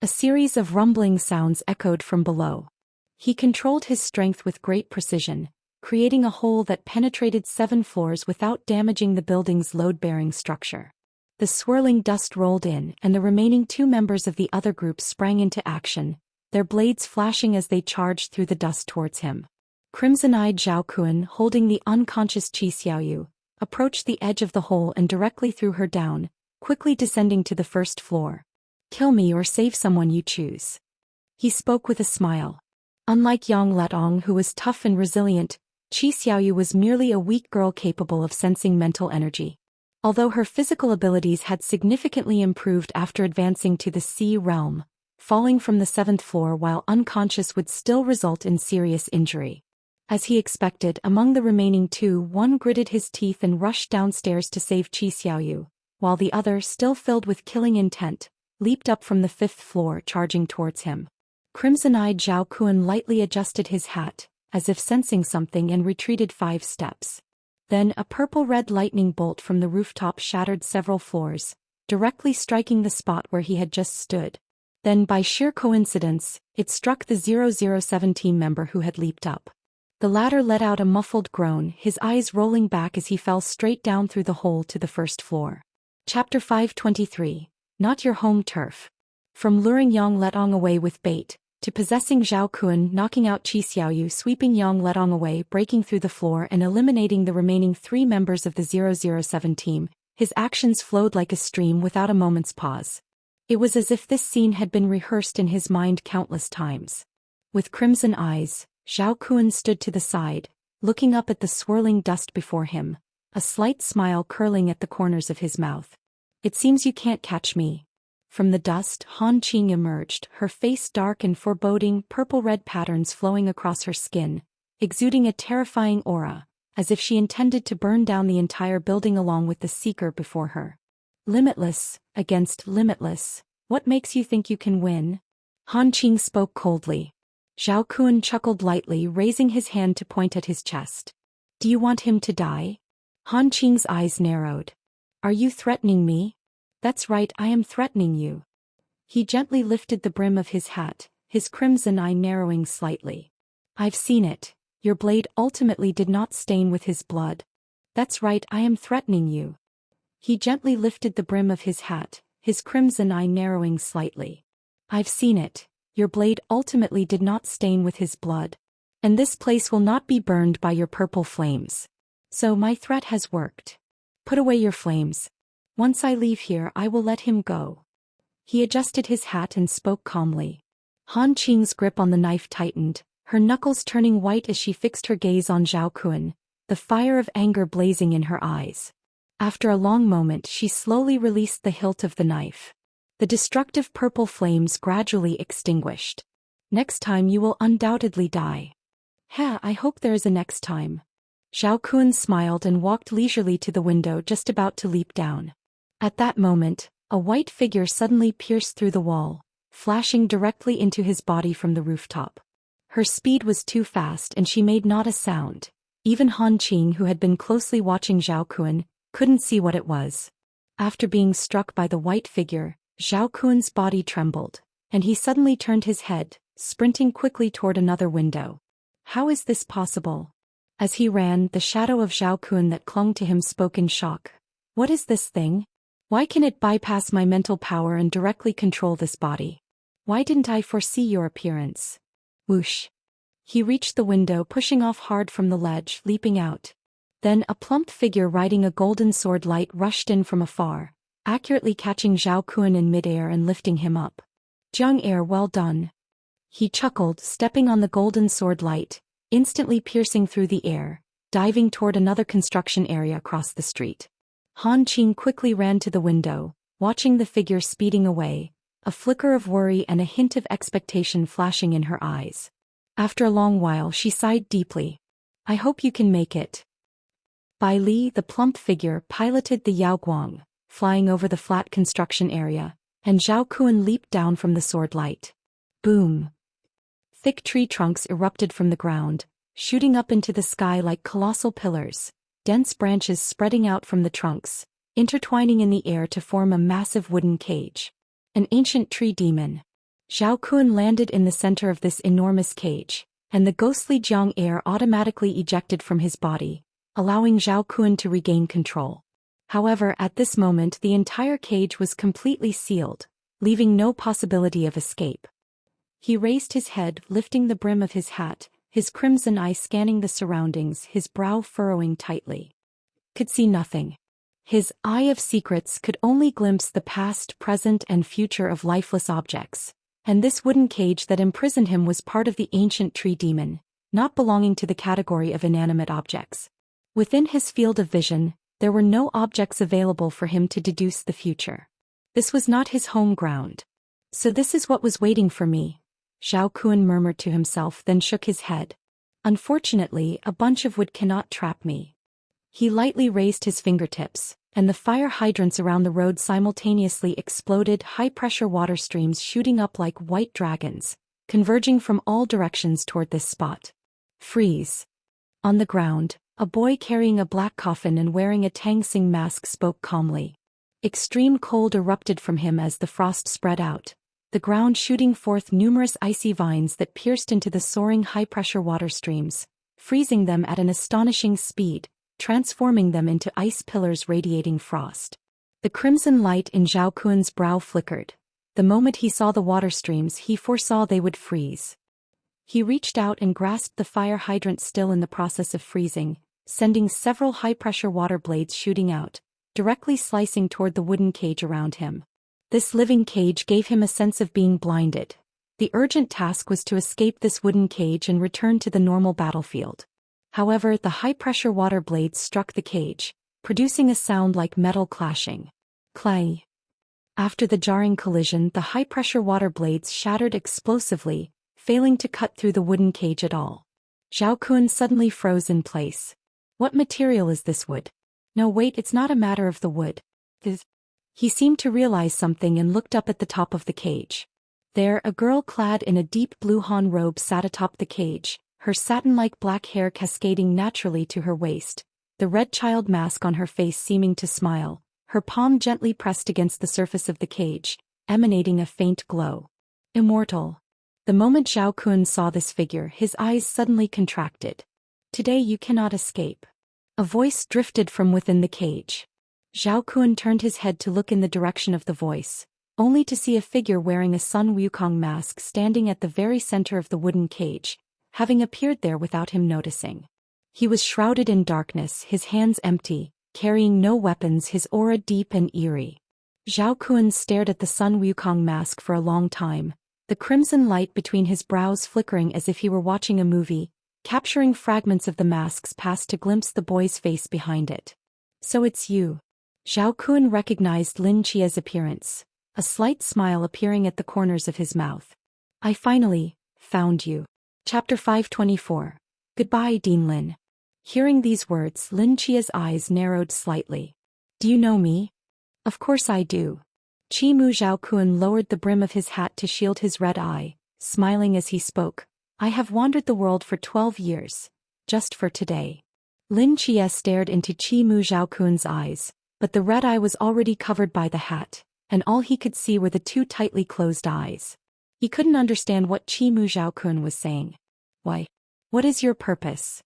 A series of rumbling sounds echoed from below. He controlled his strength with great precision, creating a hole that penetrated 7 floors without damaging the building's load-bearing structure. The swirling dust rolled in, and the remaining 2 members of the other group sprang into action, their blades flashing as they charged through the dust towards him. Crimson-eyed Zhao Kun, holding the unconscious Qi Xiaoyu, approached the edge of the hole and directly threw her down, quickly descending to the 1st floor. "Kill me or save someone, you choose." He spoke with a smile. Unlike Yang Letong, who was tough and resilient, Qi Xiaoyu was merely a weak girl capable of sensing mental energy. Although her physical abilities had significantly improved after advancing to the sea realm, falling from the 7th floor while unconscious would still result in serious injury. As he expected, among the remaining 2, one gritted his teeth and rushed downstairs to save Qi Xiaoyu, while the other, still filled with killing intent, leaped up from the 5th floor, charging towards him. Crimson-eyed Zhao Kun lightly adjusted his hat, as if sensing something, and retreated 5 steps. Then a purple-red lightning bolt from the rooftop shattered several floors, directly striking the spot where he had just stood. Then, by sheer coincidence, it struck the 007 team member who had leaped up. The latter let out a muffled groan, his eyes rolling back as he fell straight down through the hole to the 1st floor. Chapter 523. Not Your Home Turf. From luring Yang Letong away with bait, to possessing Zhao Kun, knocking out Qi Xiaoyu, sweeping Yang Letong away, breaking through the floor and eliminating the remaining 3 members of the 007 team, his actions flowed like a stream without a moment's pause. It was as if this scene had been rehearsed in his mind countless times. With crimson eyes, Zhao Kun stood to the side, looking up at the swirling dust before him, a slight smile curling at the corners of his mouth. "It seems you can't catch me." From the dust, Han Qing emerged, her face dark and foreboding, purple-red patterns flowing across her skin, exuding a terrifying aura, as if she intended to burn down the entire building along with the seeker before her. "Limitless, against limitless, what makes you think you can win?" Han Qing spoke coldly. Zhao Kun chuckled lightly, raising his hand to point at his chest. "Do you want him to die?" Han Qing's eyes narrowed. "Are you threatening me?" "That's right, I am threatening you." He gently lifted the brim of his hat, his crimson eye narrowing slightly. "I've seen it. Your blade ultimately did not stain with his blood." "That's right, I am threatening you." He gently lifted the brim of his hat, his crimson eye narrowing slightly. "I've seen it. Your blade ultimately did not stain with his blood. And this place will not be burned by your purple flames. So my threat has worked. Put away your flames. Once I leave here, I will let him go." He adjusted his hat and spoke calmly. Han Qing's grip on the knife tightened, her knuckles turning white as she fixed her gaze on Zhao Kun, the fire of anger blazing in her eyes. After a long moment, she slowly released the hilt of the knife. The destructive purple flames gradually extinguished. "Next time you will undoubtedly die." I hope there is a next time." Zhao Kun smiled and walked leisurely to the window, just about to leap down. At that moment, a white figure suddenly pierced through the wall, flashing directly into his body from the rooftop. Her speed was too fast and she made not a sound. Even Han Qing, who had been closely watching Zhao Kun, couldn't see what it was. After being struck by the white figure, Zhao Kun's body trembled, and he suddenly turned his head, sprinting quickly toward another window. How is this possible? As he ran, the shadow of Zhao Kun that clung to him spoke in shock. "What is this thing? Why can it bypass my mental power and directly control this body? Why didn't I foresee your appearance?" Whoosh. He reached the window, pushing off hard from the ledge, leaping out. Then a plump figure riding a golden sword light rushed in from afar, accurately catching Zhao Kun in midair and lifting him up. "Jiang Er, well done." He chuckled, stepping on the golden sword light, instantly piercing through the air, diving toward another construction area across the street. Han Qing quickly ran to the window, watching the figure speeding away, a flicker of worry and a hint of expectation flashing in her eyes. After a long while, she sighed deeply. "I hope you can make it." Bai Li, the plump figure, piloted the Yaoguang, flying over the flat construction area, and Zhao Kun leaped down from the sword light. Boom! Thick tree trunks erupted from the ground, shooting up into the sky like colossal pillars, dense branches spreading out from the trunks, intertwining in the air to form a massive wooden cage. An ancient tree demon. Zhao Kun landed in the center of this enormous cage, and the ghostly Jiang Er automatically ejected from his body, allowing Zhao Kun to regain control. However, at this moment the entire cage was completely sealed, leaving no possibility of escape. He raised his head, lifting the brim of his hat, his crimson eye scanning the surroundings, his brow furrowing tightly. Could see nothing. His eye of secrets could only glimpse the past, present, and future of lifeless objects, and this wooden cage that imprisoned him was part of the ancient tree demon, not belonging to the category of inanimate objects. Within his field of vision, there were no objects available for him to deduce the future. This was not his home ground. "So this is what was waiting for me," Zhao Kun murmured to himself, then shook his head. "Unfortunately, a bunch of wood cannot trap me." He lightly raised his fingertips, and the fire hydrants around the road simultaneously exploded, high-pressure water streams shooting up like white dragons, converging from all directions toward this spot. Freeze. On the ground, a boy carrying a black coffin and wearing a Tang Sing mask spoke calmly. Extreme cold erupted from him as the frost spread out, the ground shooting forth numerous icy vines that pierced into the soaring high-pressure water streams, freezing them at an astonishing speed, transforming them into ice pillars radiating frost. The crimson light in Zhao Kun's brow flickered, The moment he saw the water streams, he foresaw they would freeze. He reached out and grasped the fire hydrant, still in the process of freezing, sending several high-pressure water blades shooting out, directly slicing toward the wooden cage around him. This living cage gave him a sense of being blinded. The urgent task was to escape this wooden cage and return to the normal battlefield. However, the high-pressure water blades struck the cage, producing a sound like metal clashing. Clang. After the jarring collision, the high-pressure water blades shattered explosively, failing to cut through the wooden cage at all. Zhao Kun suddenly froze in place. What material is this wood? No, wait, it's not a matter of the wood. He seemed to realize something and looked up at the top of the cage. There, a girl clad in a deep blue Han robe sat atop the cage, her satin-like black hair cascading naturally to her waist, the red child mask on her face seeming to smile, her palm gently pressed against the surface of the cage, emanating a faint glow. Immortal. The moment Zhao Kun saw this figure, his eyes suddenly contracted. Today you cannot escape. A voice drifted from within the cage. Zhao Kun turned his head to look in the direction of the voice, only to see a figure wearing a Sun Wukong mask standing at the very center of the wooden cage, having appeared there without him noticing. He was shrouded in darkness, his hands empty, carrying no weapons, his aura deep and eerie. Zhao Kun stared at the Sun Wukong mask for a long time, the crimson light between his brows flickering as if he were watching a movie, capturing fragments of the mask's past to glimpse the boy's face behind it. So it's you. Zhao Kun recognized Lin Chia's appearance, a slight smile appearing at the corners of his mouth. I finally found you. Chapter 524. Goodbye, Dean Lin. Hearing these words, Lin Chia's eyes narrowed slightly. Do you know me? Of course I do. Chi Mu. Zhao Kun lowered the brim of his hat to shield his red eye, smiling as he spoke. I have wandered the world for 12 years, just for today. Lin Chia stared into Chi Mu Zhao Kun's eyes, but the red eye was already covered by the hat, and all he could see were the two tightly closed eyes. He couldn't understand what Chi Mu Zhao Kun was saying. Why? What is your purpose?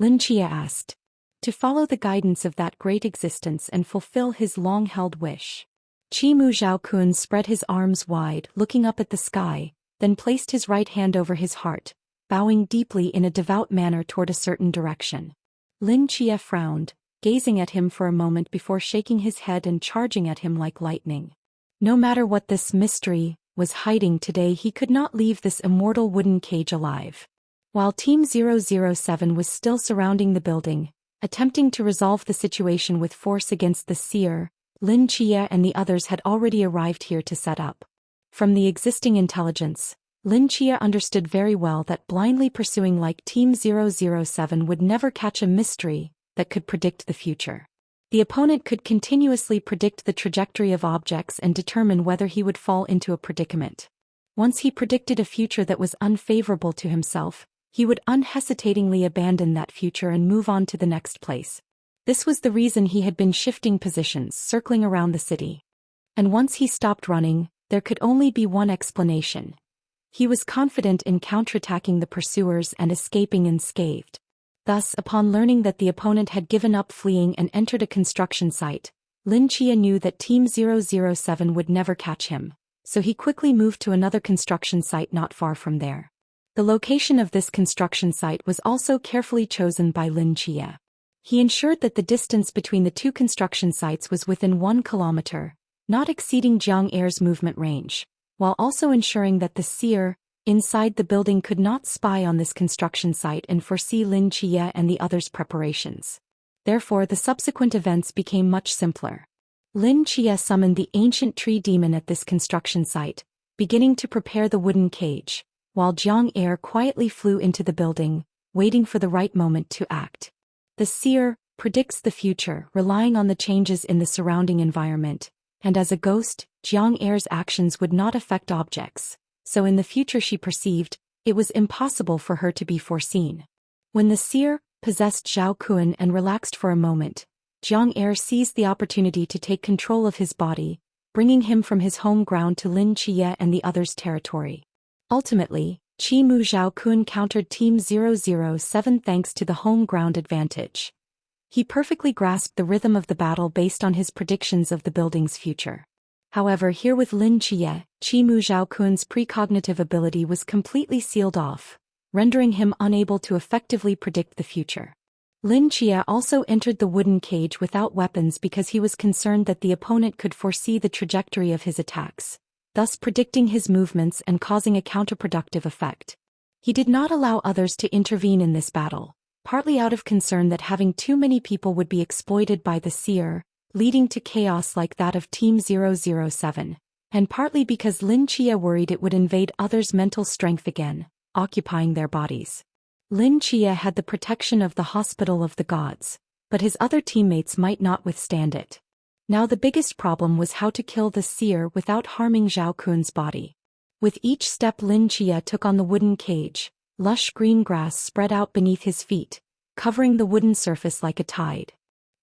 Lin Chia asked. To follow the guidance of that great existence and fulfill his long-held wish. Chi Mu Zhao Kun spread his arms wide, looking up at the sky, then placed his right hand over his heart, bowing deeply in a devout manner toward a certain direction. Lin Chia frowned, gazing at him for a moment before shaking his head and charging at him like lightning. No matter what this mystery was hiding today, he could not leave this immortal wooden cage alive. While Team 007 was still surrounding the building, attempting to resolve the situation with force against the seer, Lin Chia and the others had already arrived here to set up. From the existing intelligence, Lin Chia understood very well that blindly pursuing like Team 007 would never catch a mystery that could predict the future. The opponent could continuously predict the trajectory of objects and determine whether he would fall into a predicament. Once he predicted a future that was unfavorable to himself, he would unhesitatingly abandon that future and move on to the next place. This was the reason he had been shifting positions, circling around the city. And once he stopped running, there could only be one explanation. He was confident in counterattacking the pursuers and escaping unscathed. Thus, upon learning that the opponent had given up fleeing and entered a construction site, Lin Chia knew that Team 007 would never catch him, so he quickly moved to another construction site not far from there. The location of this construction site was also carefully chosen by Lin Chia. He ensured that the distance between the two construction sites was within 1 kilometer, not exceeding Jiang Air's movement range, while also ensuring that the seer inside the building could not spy on this construction site and foresee Lin Chia and the others' preparations. Therefore, the subsequent events became much simpler. Lin Chia summoned the ancient tree demon at this construction site, beginning to prepare the wooden cage, while Jiang Air quietly flew into the building, waiting for the right moment to act. The seer predicts the future, relying on the changes in the surrounding environment, and as a ghost, Jiang Air's actions would not affect objects, so in the future she perceived, it was impossible for her to be foreseen. When the seer possessed Zhao Kun and relaxed for a moment, Jiang Air seized the opportunity to take control of his body, bringing him from his home ground to Lin Chia and the others' territory. Ultimately, Chi Mu Zhao Kun countered Team 007 thanks to the home ground advantage. He perfectly grasped the rhythm of the battle based on his predictions of the building's future. However, here with Lin Jie, Mu Zhaokun's precognitive ability was completely sealed off, rendering him unable to effectively predict the future. Lin Jie also entered the wooden cage without weapons because he was concerned that the opponent could foresee the trajectory of his attacks, thus predicting his movements and causing a counterproductive effect. He did not allow others to intervene in this battle, partly out of concern that having too many people would be exploited by the seer, leading to chaos like that of Team 007, and partly because Lin Jie worried it would invade others' mental strength again, occupying their bodies. Lin Jie had the protection of the Hospital of the Gods, but his other teammates might not withstand it. Now the biggest problem was how to kill the seer without harming Zhao Kun's body. With each step Lin Jie took on the wooden cage, lush green grass spread out beneath his feet, covering the wooden surface like a tide.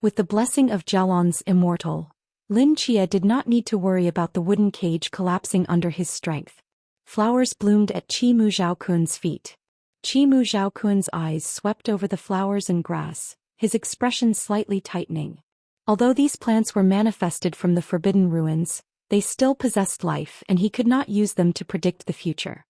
With the blessing of Jialan's immortal, Lin Jie did not need to worry about the wooden cage collapsing under his strength. Flowers bloomed at Mu Zhaokun's feet. Mu Zhaokun's eyes swept over the flowers and grass, his expression slightly tightening. Although these plants were manifested from the forbidden ruins, they still possessed life and he could not use them to predict the future.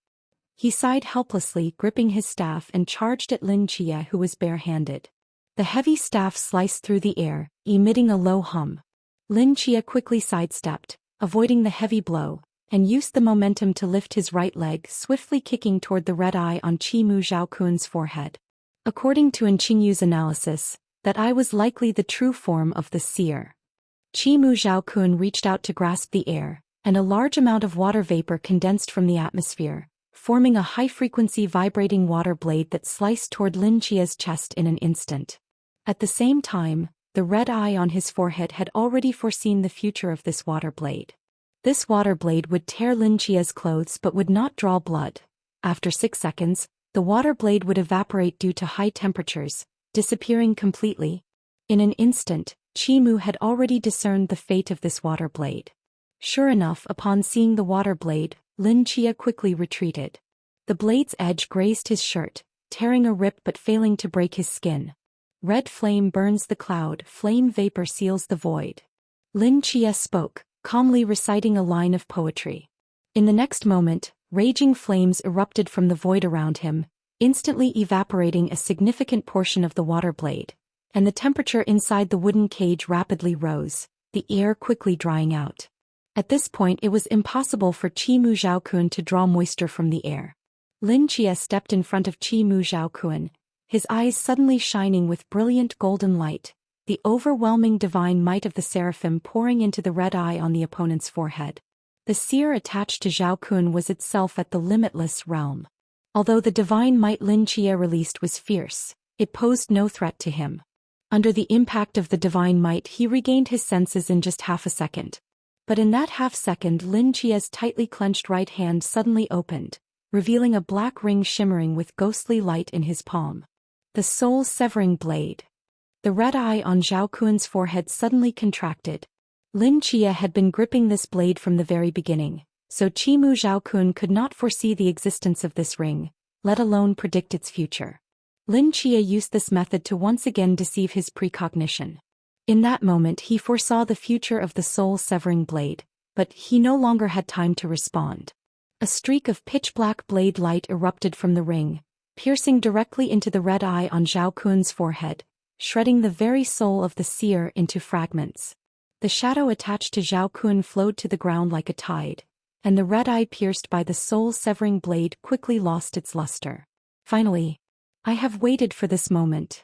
He sighed helplessly, gripping his staff and charged at Lin Jie, who was barehanded. The heavy staff sliced through the air, emitting a low hum. Lin Jie quickly sidestepped, avoiding the heavy blow, and used the momentum to lift his right leg, swiftly kicking toward the red eye on Mu Zhaokun's forehead. According to Qingyu's analysis, that eye was likely the true form of the seer. Mu Zhaokun reached out to grasp the air, and a large amount of water vapor condensed from the atmosphere, forming a high-frequency vibrating water blade that sliced toward Lin Jie's chest in an instant. At the same time, the red eye on his forehead had already foreseen the future of this water blade. This water blade would tear Lin Jie's clothes but would not draw blood. After 6 seconds, the water blade would evaporate due to high temperatures, disappearing completely. In an instant, Mu had already discerned the fate of this water blade. Sure enough, upon seeing the water blade, Lin Jie quickly retreated. The blade's edge grazed his shirt, tearing a rip but failing to break his skin. Red flame burns the cloud, flame vapor seals the void. Lin Jie spoke, calmly reciting a line of poetry. In the next moment, raging flames erupted from the void around him, instantly evaporating a significant portion of the water blade, and the temperature inside the wooden cage rapidly rose, the air quickly drying out. At this point it was impossible for Mu Zhaokun to draw moisture from the air. Lin Jie stepped in front of Mu Zhaokun, his eyes suddenly shining with brilliant golden light, the overwhelming divine might of the seraphim pouring into the red eye on the opponent's forehead. The seer attached to Zhaokun was itself at the limitless realm. Although the divine might Lin Jie released was fierce, it posed no threat to him. Under the impact of the divine might he regained his senses in just half a second. But in that half-second Lin Jie's tightly clenched right hand suddenly opened, revealing a black ring shimmering with ghostly light in his palm. The soul-severing blade. The red eye on Zhaokun's forehead suddenly contracted. Lin Jie had been gripping this blade from the very beginning, so Mu Zhaokun could not foresee the existence of this ring, let alone predict its future. Lin Jie used this method to once again deceive his precognition. In that moment he foresaw the future of the soul-severing blade, but he no longer had time to respond. A streak of pitch-black blade light erupted from the ring, piercing directly into the red eye on Zhaokun's forehead, shredding the very soul of the seer into fragments. The shadow attached to Zhaokun flowed to the ground like a tide, and the red eye pierced by the soul-severing blade quickly lost its luster. Finally, I have waited for this moment.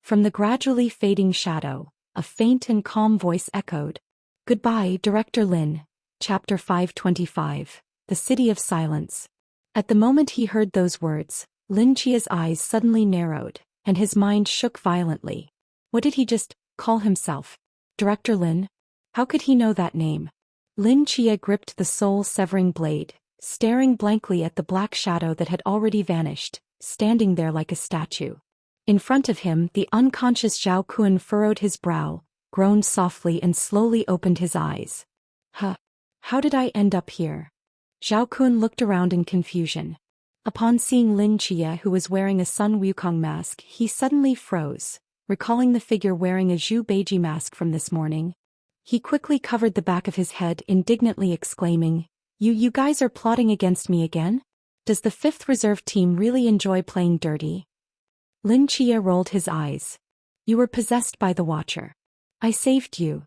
From the gradually fading shadow, a faint and calm voice echoed. Goodbye, Director Lin. Chapter 525, The City of Silence. At the moment he heard those words, Lin Jie's eyes suddenly narrowed, and his mind shook violently. What did he just call himself? Director Lin? How could he know that name? Lin Jie gripped the soul-severing blade, staring blankly at the black shadow that had already vanished, standing there like a statue. In front of him, the unconscious Zhaokun furrowed his brow, groaned softly and slowly opened his eyes. How did I end up here? Zhaokun looked around in confusion. Upon seeing Lin Jie, who was wearing a Sun Wukong mask, he suddenly froze, recalling the figure wearing a Zhu Beiji mask from this morning. He quickly covered the back of his head, indignantly exclaiming, You guys are plotting against me again? Does the 5th Reserve team really enjoy playing dirty?" Lin Chia rolled his eyes. "You were possessed by the Watcher. I saved you."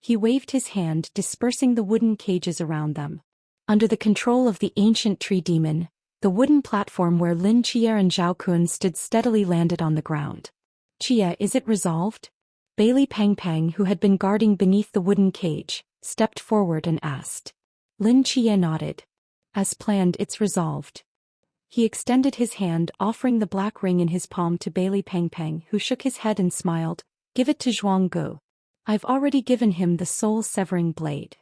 He waved his hand, dispersing the wooden cages around them. Under the control of the ancient tree demon, the wooden platform where Lin Chia and Zhao Kun stood steadily landed on the ground. "Chia, is it resolved?" Bailey Pang Pang, who had been guarding beneath the wooden cage, stepped forward and asked. Lin Chia nodded. "As planned, it's resolved." He extended his hand, offering the black ring in his palm to Bailey Pang Pang, who shook his head and smiled. "Give it to Zhuang Gu. I've already given him the soul-severing blade."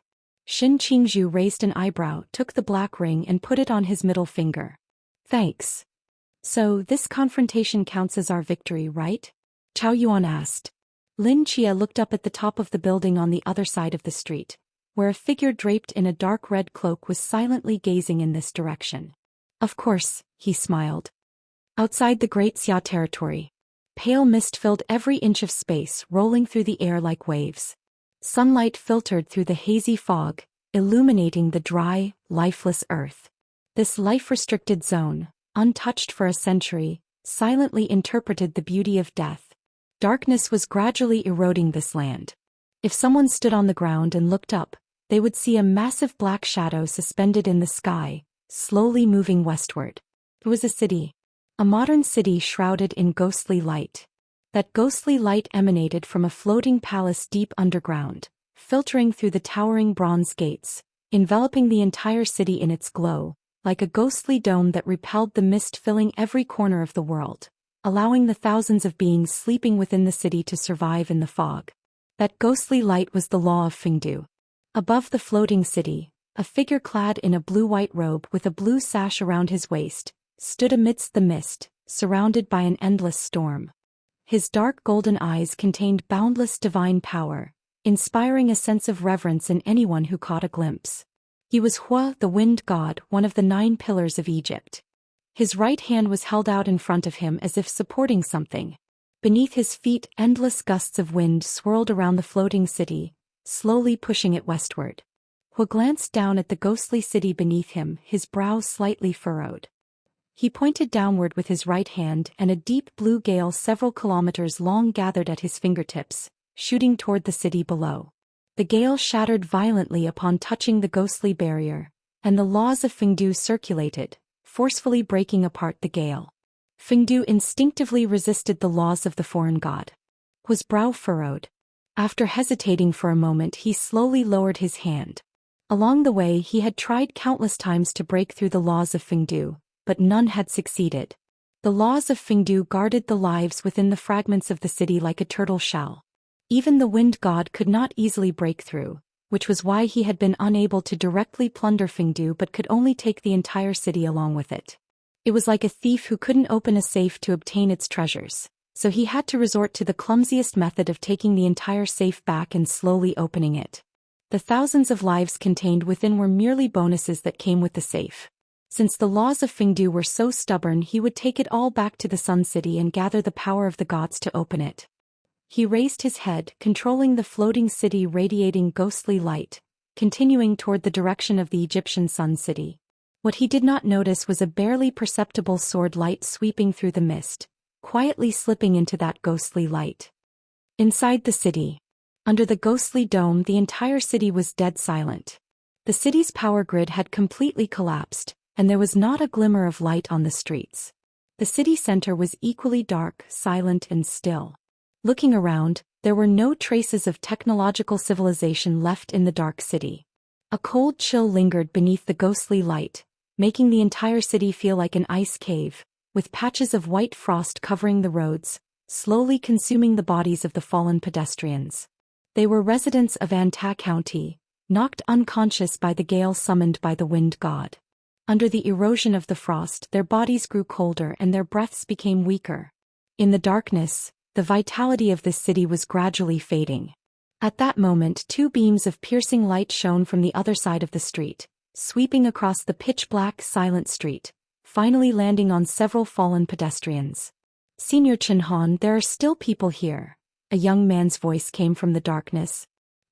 Shin Qingzhu raised an eyebrow, took the black ring and put it on his middle finger. "Thanks. So, this confrontation counts as our victory, right?" Chao Yuan asked. Lin Chia looked up at the top of the building on the other side of the street, where a figure draped in a dark red cloak was silently gazing in this direction. "Of course," he smiled. Outside the Great Xia territory, pale mist filled every inch of space, rolling through the air like waves. Sunlight filtered through the hazy fog, illuminating the dry, lifeless earth. This life-restricted zone, untouched for a century, silently interpreted the beauty of death. Darkness was gradually eroding this land. If someone stood on the ground and looked up, they would see a massive black shadow suspended in the sky, slowly moving westward. It was a city. A modern city shrouded in ghostly light. That ghostly light emanated from a floating palace deep underground, filtering through the towering bronze gates, enveloping the entire city in its glow, like a ghostly dome that repelled the mist filling every corner of the world, allowing the thousands of beings sleeping within the city to survive in the fog. That ghostly light was the law of Fengdu. Above the floating city, a figure clad in a blue-white robe with a blue sash around his waist, stood amidst the mist, surrounded by an endless storm. His dark golden eyes contained boundless divine power, inspiring a sense of reverence in anyone who caught a glimpse. He was Hua, the wind god, one of the 9 pillars of Egypt. His right hand was held out in front of him as if supporting something. Beneath his feet, endless gusts of wind swirled around the floating city, slowly pushing it westward. Hua glanced down at the ghostly city beneath him, his brow slightly furrowed. He pointed downward with his right hand, and a deep blue gale several kilometers long gathered at his fingertips, shooting toward the city below. The gale shattered violently upon touching the ghostly barrier, and the laws of Fengdu circulated, forcefully breaking apart the gale. Fengdu instinctively resisted the laws of the foreign god. Hua's brow furrowed. After hesitating for a moment, he slowly lowered his hand. Along the way, he had tried countless times to break through the laws of Fengdu, but none had succeeded. The laws of Fengdu guarded the lives within the fragments of the city like a turtle shell. Even the wind god could not easily break through, which was why he had been unable to directly plunder Fengdu but could only take the entire city along with it. It was like a thief who couldn't open a safe to obtain its treasures, so he had to resort to the clumsiest method of taking the entire safe back and slowly opening it. The thousands of lives contained within were merely bonuses that came with the safe. Since the laws of Fengdu were so stubborn, he would take it all back to the Sun City and gather the power of the gods to open it. He raised his head, controlling the floating city radiating ghostly light, continuing toward the direction of the Egyptian Sun City. What he did not notice was a barely perceptible sword light sweeping through the mist, quietly slipping into that ghostly light. Inside the city, under the ghostly dome, the entire city was dead silent. The city's power grid had completely collapsed, and there was not a glimmer of light on the streets. The city center was equally dark, silent, and still. Looking around, there were no traces of technological civilization left in the dark city. A cold chill lingered beneath the ghostly light, making the entire city feel like an ice cave, with patches of white frost covering the roads, slowly consuming the bodies of the fallen pedestrians. They were residents of Anta County, knocked unconscious by the gale summoned by the wind god. Under the erosion of the frost, their bodies grew colder and their breaths became weaker. In the darkness, the vitality of this city was gradually fading. At that moment, 2 beams of piercing light shone from the other side of the street, sweeping across the pitch-black, silent street, finally landing on several fallen pedestrians. "Senior Chen Han, there are still people here," a young man's voice came from the darkness.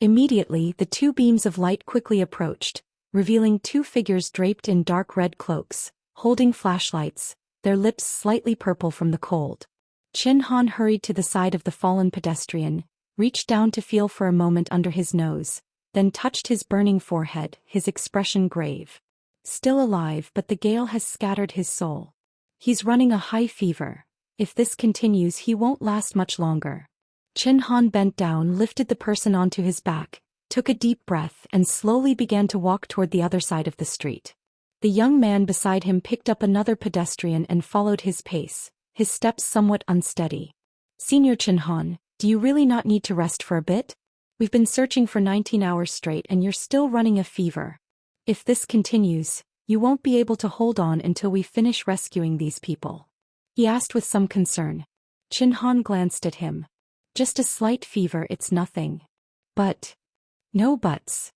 Immediately, the two beams of light quickly approached, revealing two figures draped in dark red cloaks, holding flashlights, their lips slightly purple from the cold. Chin Han hurried to the side of the fallen pedestrian, reached down to feel for a moment under his nose, then touched his burning forehead, his expression grave. Still alive, but the gale has scattered his soul. He's running a high fever. If this continues, he won't last much longer. Chin Han bent down, lifted the person onto his back, took a deep breath, and slowly began to walk toward the other side of the street. The young man beside him picked up another pedestrian and followed his pace, his steps somewhat unsteady. "Senior Chin Han, do you really not need to rest for a bit? We've been searching for 19 hours straight and you're still running a fever. If this continues, you won't be able to hold on until we finish rescuing these people," he asked with some concern. Chin Han glanced at him. "Just a slight fever, it's nothing." "But..." "No buts."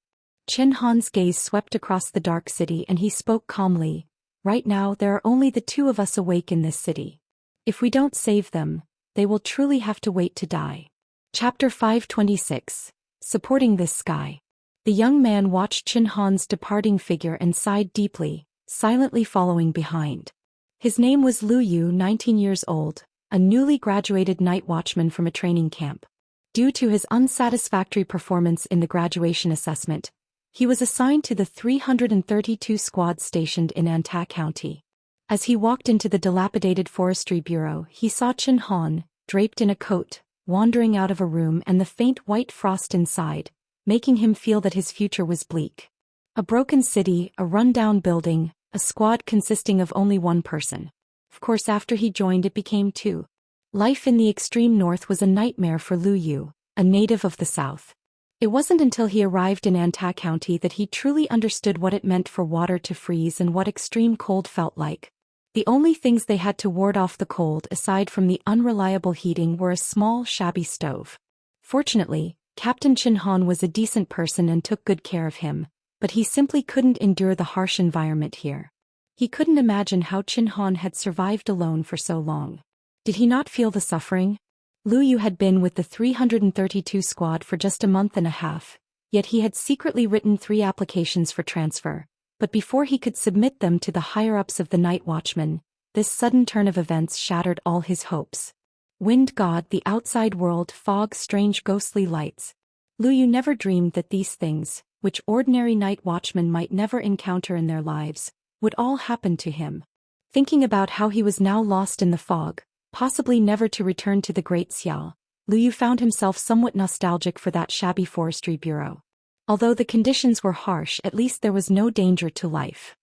Chin Han's gaze swept across the dark city and he spoke calmly. "Right now there are only the two of us awake in this city. If we don't save them, they will truly have to wait to die." Chapter 526. Supporting this sky. The young man watched Chin Han's departing figure and sighed deeply, silently following behind. His name was Lu Yu, 19 years old, a newly graduated night watchman from a training camp. Due to his unsatisfactory performance in the graduation assessment, he was assigned to the 332 squad stationed in Anta County. As he walked into the dilapidated forestry bureau, he saw Chin Han, draped in a coat, wandering out of a room and the faint white frost inside, making him feel that his future was bleak. A broken city, a run-down building, a squad consisting of only one person. Of course, after he joined it became two. Life in the extreme north was a nightmare for Lu Yu, a native of the south. It wasn't until he arrived in Anta County that he truly understood what it meant for water to freeze and what extreme cold felt like. The only things they had to ward off the cold aside from the unreliable heating were a small, shabby stove. Fortunately, Captain Chin Han was a decent person and took good care of him, but he simply couldn't endure the harsh environment here. He couldn't imagine how Chin Han had survived alone for so long. Did he not feel the suffering? Lu Yu had been with the 332 squad for just a month and a half, yet he had secretly written 3 applications for transfer. But before he could submit them to the higher-ups of the Night Watchman, this sudden turn of events shattered all his hopes. Wind god, the outside world, fog, strange ghostly lights. Lu Yu never dreamed that these things, which ordinary night watchmen might never encounter in their lives, would all happen to him. Thinking about how he was now lost in the fog, possibly never to return to the Great Xiao, Lu Yu found himself somewhat nostalgic for that shabby forestry bureau. Although the conditions were harsh, at least there was no danger to life.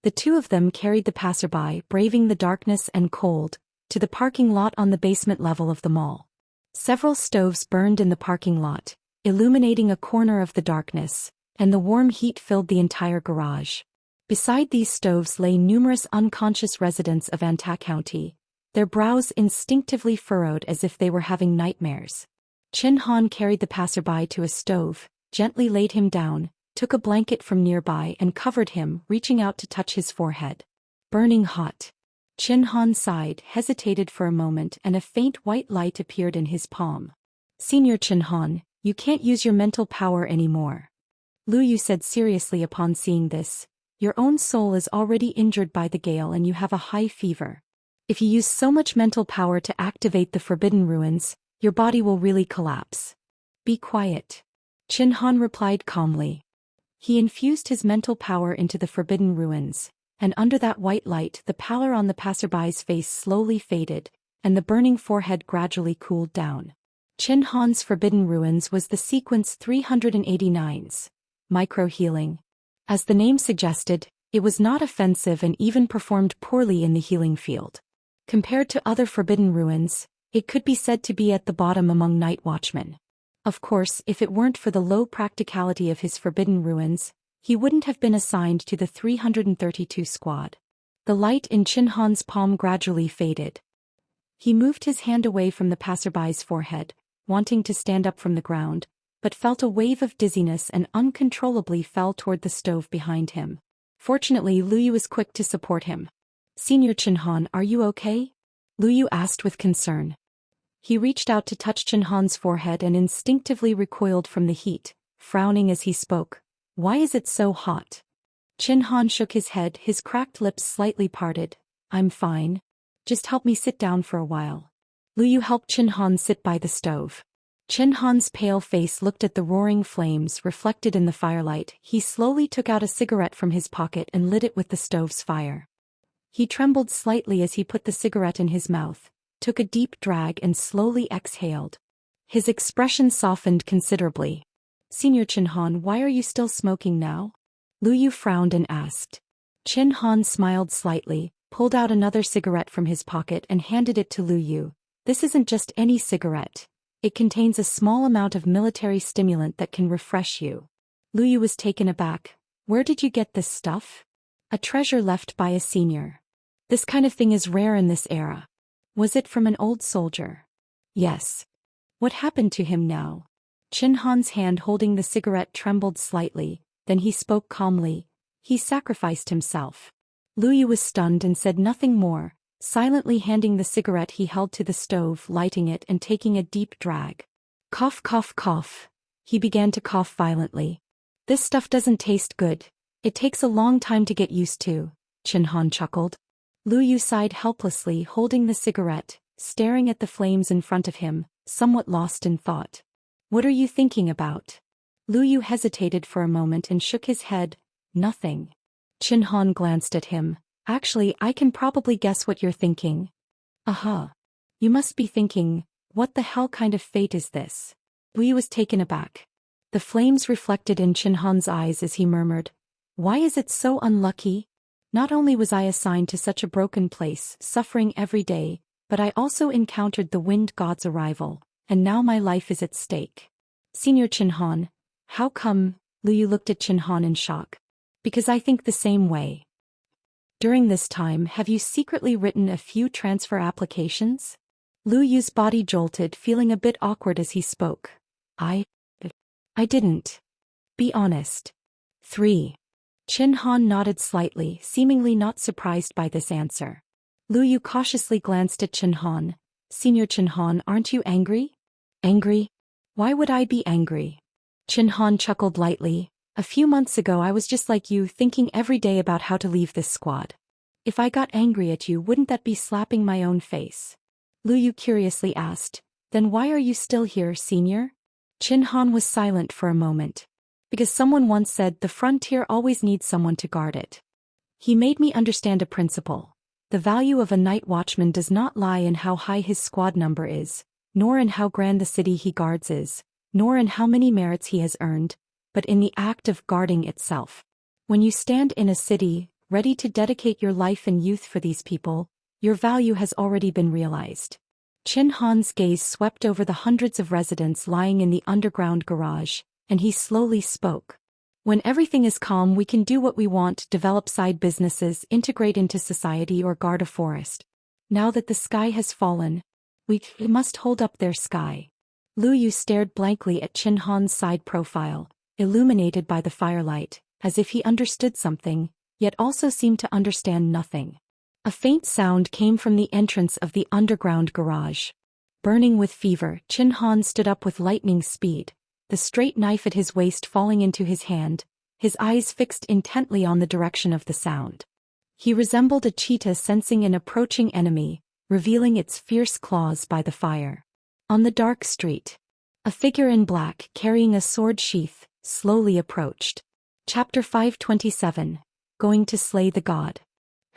The two of them carried the passerby, braving the darkness and cold, to the parking lot on the basement level of the mall. Several stoves burned in the parking lot, illuminating a corner of the darkness, and the warm heat filled the entire garage. Beside these stoves lay numerous unconscious residents of Anta County, their brows instinctively furrowed as if they were having nightmares. Chin Han carried the passerby to a stove, gently laid him down, took a blanket from nearby and covered him, reaching out to touch his forehead. Burning hot. Chin Han sighed, hesitated for a moment, and a faint white light appeared in his palm. "Senior Chin Han, you can't use your mental power anymore," Lu Yu said seriously upon seeing this. "Your own soul is already injured by the gale and you have a high fever. If you use so much mental power to activate the Forbidden Ruins, your body will really collapse. Be quiet." Chin Han replied calmly. He infused his mental power into the Forbidden Ruins, and under that white light the pallor on the passerby's face slowly faded, and the burning forehead gradually cooled down. Chin Han's Forbidden Ruins was the sequence 389's, micro-healing. As the name suggested, it was not offensive and even performed poorly in the healing field. Compared to other Forbidden Ruins, it could be said to be at the bottom among night watchmen. Of course, if it weren't for the low practicality of his Forbidden Ruins, he wouldn't have been assigned to the 332 squad. The light in Chin Han's palm gradually faded. He moved his hand away from the passerby's forehead, wanting to stand up from the ground, but felt a wave of dizziness and uncontrollably fell toward the stove behind him. Fortunately, Lu Yu was quick to support him. "Senior Chin Han, are you okay?" Lu Yu asked with concern. He reached out to touch Chin Han's forehead and instinctively recoiled from the heat, frowning as he spoke. Why is it so hot? Chin Han shook his head, his cracked lips slightly parted. I'm fine. Just help me sit down for a while. Lu Yu helped Chin Han sit by the stove. Chin Han's pale face looked at the roaring flames reflected in the firelight. He slowly took out a cigarette from his pocket and lit it with the stove's fire. He trembled slightly as he put the cigarette in his mouth, took a deep drag and slowly exhaled. His expression softened considerably. Senior Chin Han, why are you still smoking now? Lu Yu frowned and asked. Chin Han smiled slightly, pulled out another cigarette from his pocket and handed it to Lu Yu. This isn't just any cigarette. It contains a small amount of military stimulant that can refresh you. Lu Yu was taken aback. Where did you get this stuff? A treasure left by a senior. This kind of thing is rare in this era. Was it from an old soldier? Yes. What happened to him now? Chin Han's hand holding the cigarette trembled slightly, then he spoke calmly. He sacrificed himself. Lu Yu was stunned and said nothing more, silently handing the cigarette he held to the stove, lighting it and taking a deep drag. Cough, cough, cough. He began to cough violently. This stuff doesn't taste good. It takes a long time to get used to, Chin Han chuckled. Lu Yu sighed helplessly, holding the cigarette, staring at the flames in front of him, somewhat lost in thought. What are you thinking about? Lu Yu hesitated for a moment and shook his head. Nothing. Chin Han glanced at him. Actually, I can probably guess what you're thinking. Aha. You must be thinking, what the hell kind of fate is this? Lu Yu was taken aback. The flames reflected in Chin Han's eyes as he murmured, why is it so unlucky? Not only was I assigned to such a broken place, suffering every day, but I also encountered the wind god's arrival, and now my life is at stake. Senior Chin Han, how come? Lu Yu looked at Chin Han in shock. Because I think the same way. During this time, have you secretly written a few transfer applications? Lu Yu's body jolted, feeling a bit awkward as he spoke. I didn't. Be honest. 3. Chin Han nodded slightly, seemingly not surprised by this answer. Lu Yu cautiously glanced at Chin Han. Senior Chin Han, aren't you angry? Angry? Why would I be angry? Chin Han chuckled lightly. A few months ago I was just like you, thinking every day about how to leave this squad. If I got angry at you, wouldn't that be slapping my own face? Lu Yu curiously asked. Then why are you still here, senior? Chin Han was silent for a moment. Because someone once said the frontier always needs someone to guard it. He made me understand a principle. The value of a night watchman does not lie in how high his squad number is, nor in how grand the city he guards is, nor in how many merits he has earned, but in the act of guarding itself. When you stand in a city, ready to dedicate your life and youth for these people, your value has already been realized. Chin Han's gaze swept over the hundreds of residents lying in the underground garage, and he slowly spoke. When everything is calm, we can do what we want, develop side businesses, integrate into society, or guard a forest. Now that the sky has fallen, we must hold up their sky. Lu Yu stared blankly at Chin Han's side profile, illuminated by the firelight, as if he understood something, yet also seemed to understand nothing. A faint sound came from the entrance of the underground garage. Burning with fever, Chin Han stood up with lightning speed, the straight knife at his waist falling into his hand, his eyes fixed intently on the direction of the sound. He resembled a cheetah sensing an approaching enemy, revealing its fierce claws by the fire. On the dark street, a figure in black, carrying a sword sheath, slowly approached. Chapter 527. Going to slay the god.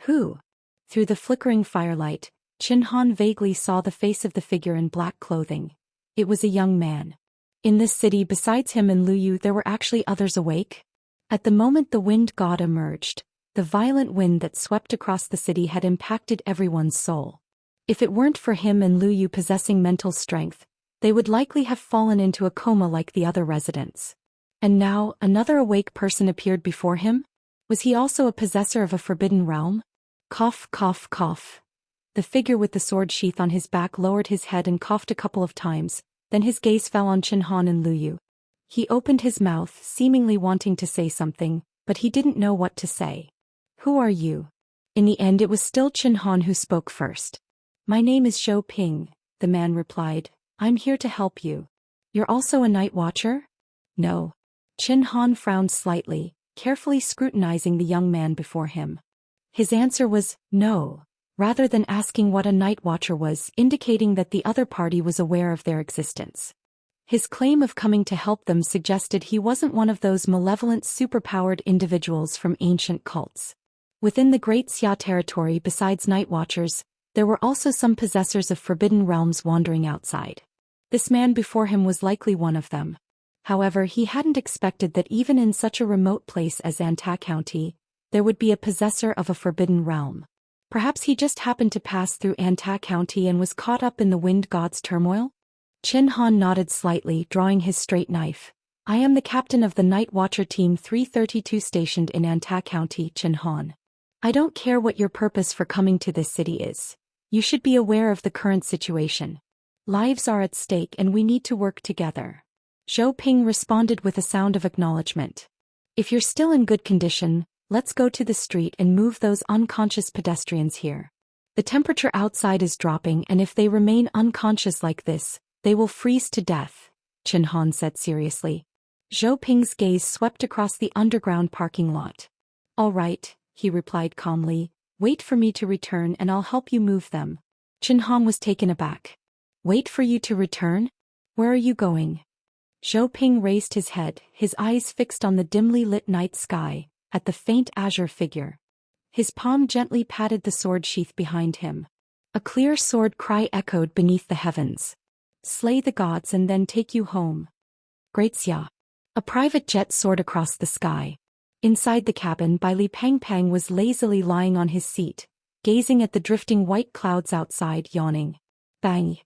Who? Through the flickering firelight, Chin Han vaguely saw the face of the figure in black clothing. It was a young man. In this city, besides him and Lu Yu, there were actually others awake? At the moment the wind god emerged, the violent wind that swept across the city had impacted everyone's soul. If it weren't for him and Lu Yu possessing mental strength, they would likely have fallen into a coma like the other residents. And now, another awake person appeared before him? Was he also a possessor of a forbidden realm? Cough, cough, cough. The figure with the sword sheath on his back lowered his head and coughed a couple of times, then his gaze fell on Chin Han and Lu Yu. He opened his mouth, seemingly wanting to say something, but he didn't know what to say. Who are you? In the end it was still Chin Han who spoke first. My name is Shou Ping, the man replied. I'm here to help you. You're also a night watcher? No. Chin Han frowned slightly, carefully scrutinizing the young man before him. His answer was, no, rather than asking what a night watcher was, indicating that the other party was aware of their existence. His claim of coming to help them suggested he wasn't one of those malevolent superpowered individuals from ancient cults. Within the Great Xia territory, besides night watchers, there were also some possessors of forbidden realms wandering outside. This man before him was likely one of them. However, he hadn't expected that even in such a remote place as Anta County, there would be a possessor of a forbidden realm. Perhaps he just happened to pass through Anta County and was caught up in the wind god's turmoil? Chin Han nodded slightly, drawing his straight knife. I am the captain of the Night Watcher Team 332 stationed in Anta County, Chin Han. I don't care what your purpose for coming to this city is. You should be aware of the current situation. Lives are at stake and we need to work together. Zhou Ping responded with a sound of acknowledgement. If you're still in good condition, let's go to the street and move those unconscious pedestrians here. The temperature outside is dropping and if they remain unconscious like this, they will freeze to death, Chin Han said seriously. Zhou Ping's gaze swept across the underground parking lot. All right, he replied calmly, wait for me to return and I'll help you move them. Chin Han was taken aback. Wait for you to return? Where are you going? Zhou Ping raised his head, his eyes fixed on the dimly lit night sky, at the faint azure figure. His palm gently patted the sword sheath behind him. A clear sword cry echoed beneath the heavens. Slay the gods and then take you home. Great Xia. A private jet soared across the sky. Inside the cabin, Bai Li Pang was lazily lying on his seat, gazing at the drifting white clouds outside, yawning. Bang!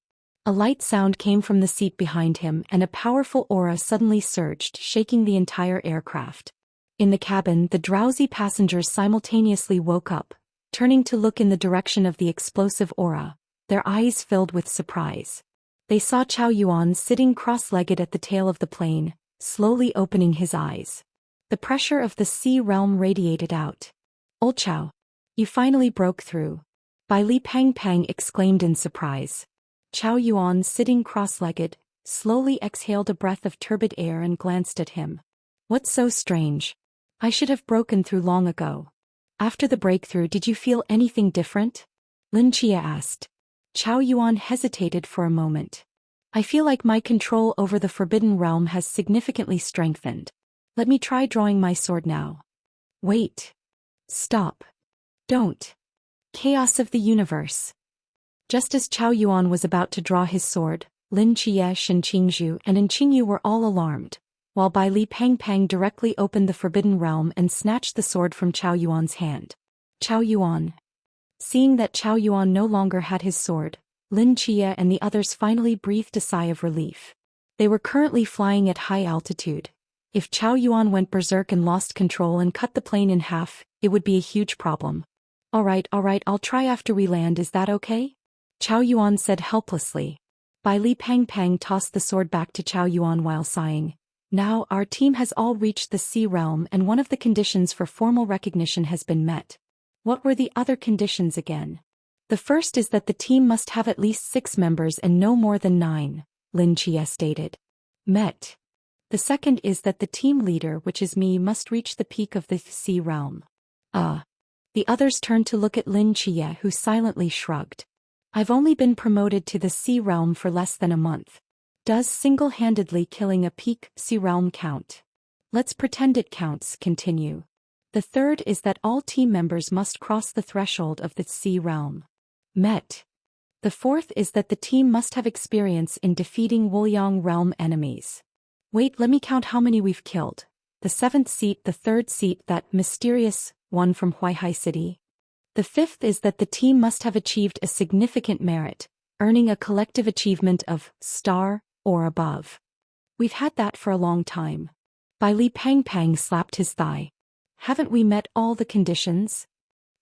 A light sound came from the seat behind him and a powerful aura suddenly surged, shaking the entire aircraft. In the cabin, the drowsy passengers simultaneously woke up, turning to look in the direction of the explosive aura, their eyes filled with surprise. They saw Chao Yuan sitting cross-legged at the tail of the plane, slowly opening his eyes. The pressure of the sea realm radiated out. Old Chao. You finally broke through. Bai Li Pang exclaimed in surprise. Chao Yuan, sitting cross-legged, slowly exhaled a breath of turbid air and glanced at him. What's so strange? I should have broken through long ago. After the breakthrough, did you feel anything different? Lin Chia asked. Chao Yuan hesitated for a moment. I feel like my control over the Forbidden Realm has significantly strengthened. Let me try drawing my sword now. Wait. Stop. Don't. Chaos of the universe. Just as Chao Yuan was about to draw his sword, Lin Chia, Shen Qingzhu, and An Qingyu were all alarmed, while Bai Li Pang directly opened the Forbidden Realm and snatched the sword from Chao Yuan's hand. Chao Yuan. Seeing that Chao Yuan no longer had his sword, Lin Chia and the others finally breathed a sigh of relief. They were currently flying at high altitude. If Chao Yuan went berserk and lost control and cut the plane in half, it would be a huge problem. All right, I'll try after we land, is that okay? Chao Yuan said helplessly. Bai Li Pang tossed the sword back to Chao Yuan while sighing. Now, our team has all reached the sea realm and one of the conditions for formal recognition has been met. What were the other conditions again? The first is that the team must have at least 6 members and no more than 9, Lin Chia stated. Met. The second is that the team leader, which is me, must reach the peak of the sea realm. The others turned to look at Lin Chia, who silently shrugged. I've only been promoted to the sea realm for less than a month. Does single-handedly killing a peak sea realm count? Let's pretend it counts, continue. The third is that all team members must cross the threshold of the sea realm. Met. The fourth is that the team must have experience in defeating Wuliang realm enemies. Wait, let me count how many we've killed. The 7th seat, the 3rd seat, that mysterious one from Huaihai City. The 5th is that the team must have achieved a significant merit, earning a collective achievement of star or above. We've had that for a long time. Bai Li Pang slapped his thigh. Haven't we met all the conditions?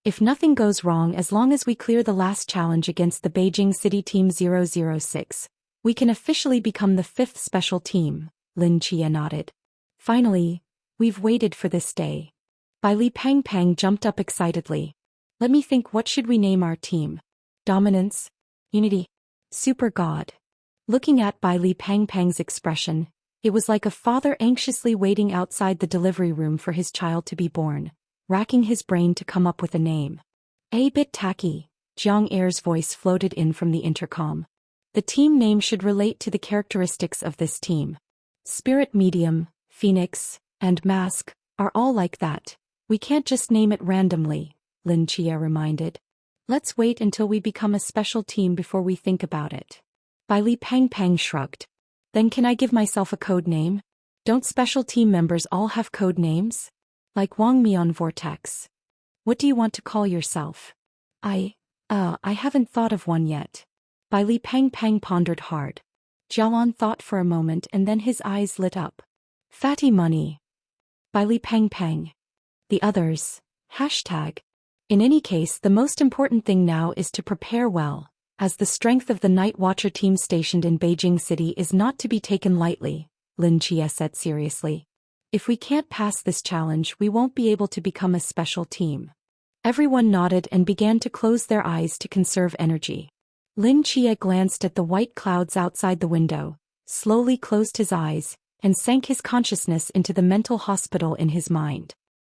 If nothing goes wrong, as long as we clear the last challenge against the Beijing City Team 006, we can officially become the 5th special team, Lin Chia nodded. Finally, we've waited for this day. Bai Li Pang jumped up excitedly. Let me think, what should we name our team? Dominance? Unity? Super God? Looking at Bai Li Pang's expression, It was like a father anxiously waiting outside the delivery room for his child to be born, racking his brain to come up with a name. A bit tacky, Jiang Er's voice floated in from the intercom. The team name should relate to the characteristics of this team. Spirit Medium, Phoenix, and Mask are all like that. We can't just name it randomly, Lin Chia reminded. Let's wait until we become a special team before we think about it. Bai Li Pang shrugged. Then can I give myself a code name? Don't special team members all have code names? Like Wang Mian Vortex. What do you want to call yourself? I haven't thought of one yet. Bai Li Pang pondered hard. Jialan thought for a moment and then his eyes lit up. Fatty Money. Bai Li Pang. The others. Hashtag. In any case, the most important thing now is to prepare well, as the strength of the Night Watcher team stationed in Beijing City is not to be taken lightly, Lin Chia said seriously. If we can't pass this challenge, we won't be able to become a special team. Everyone nodded and began to close their eyes to conserve energy. Lin Chia glanced at the white clouds outside the window, slowly closed his eyes, and sank his consciousness into the mental hospital in his mind.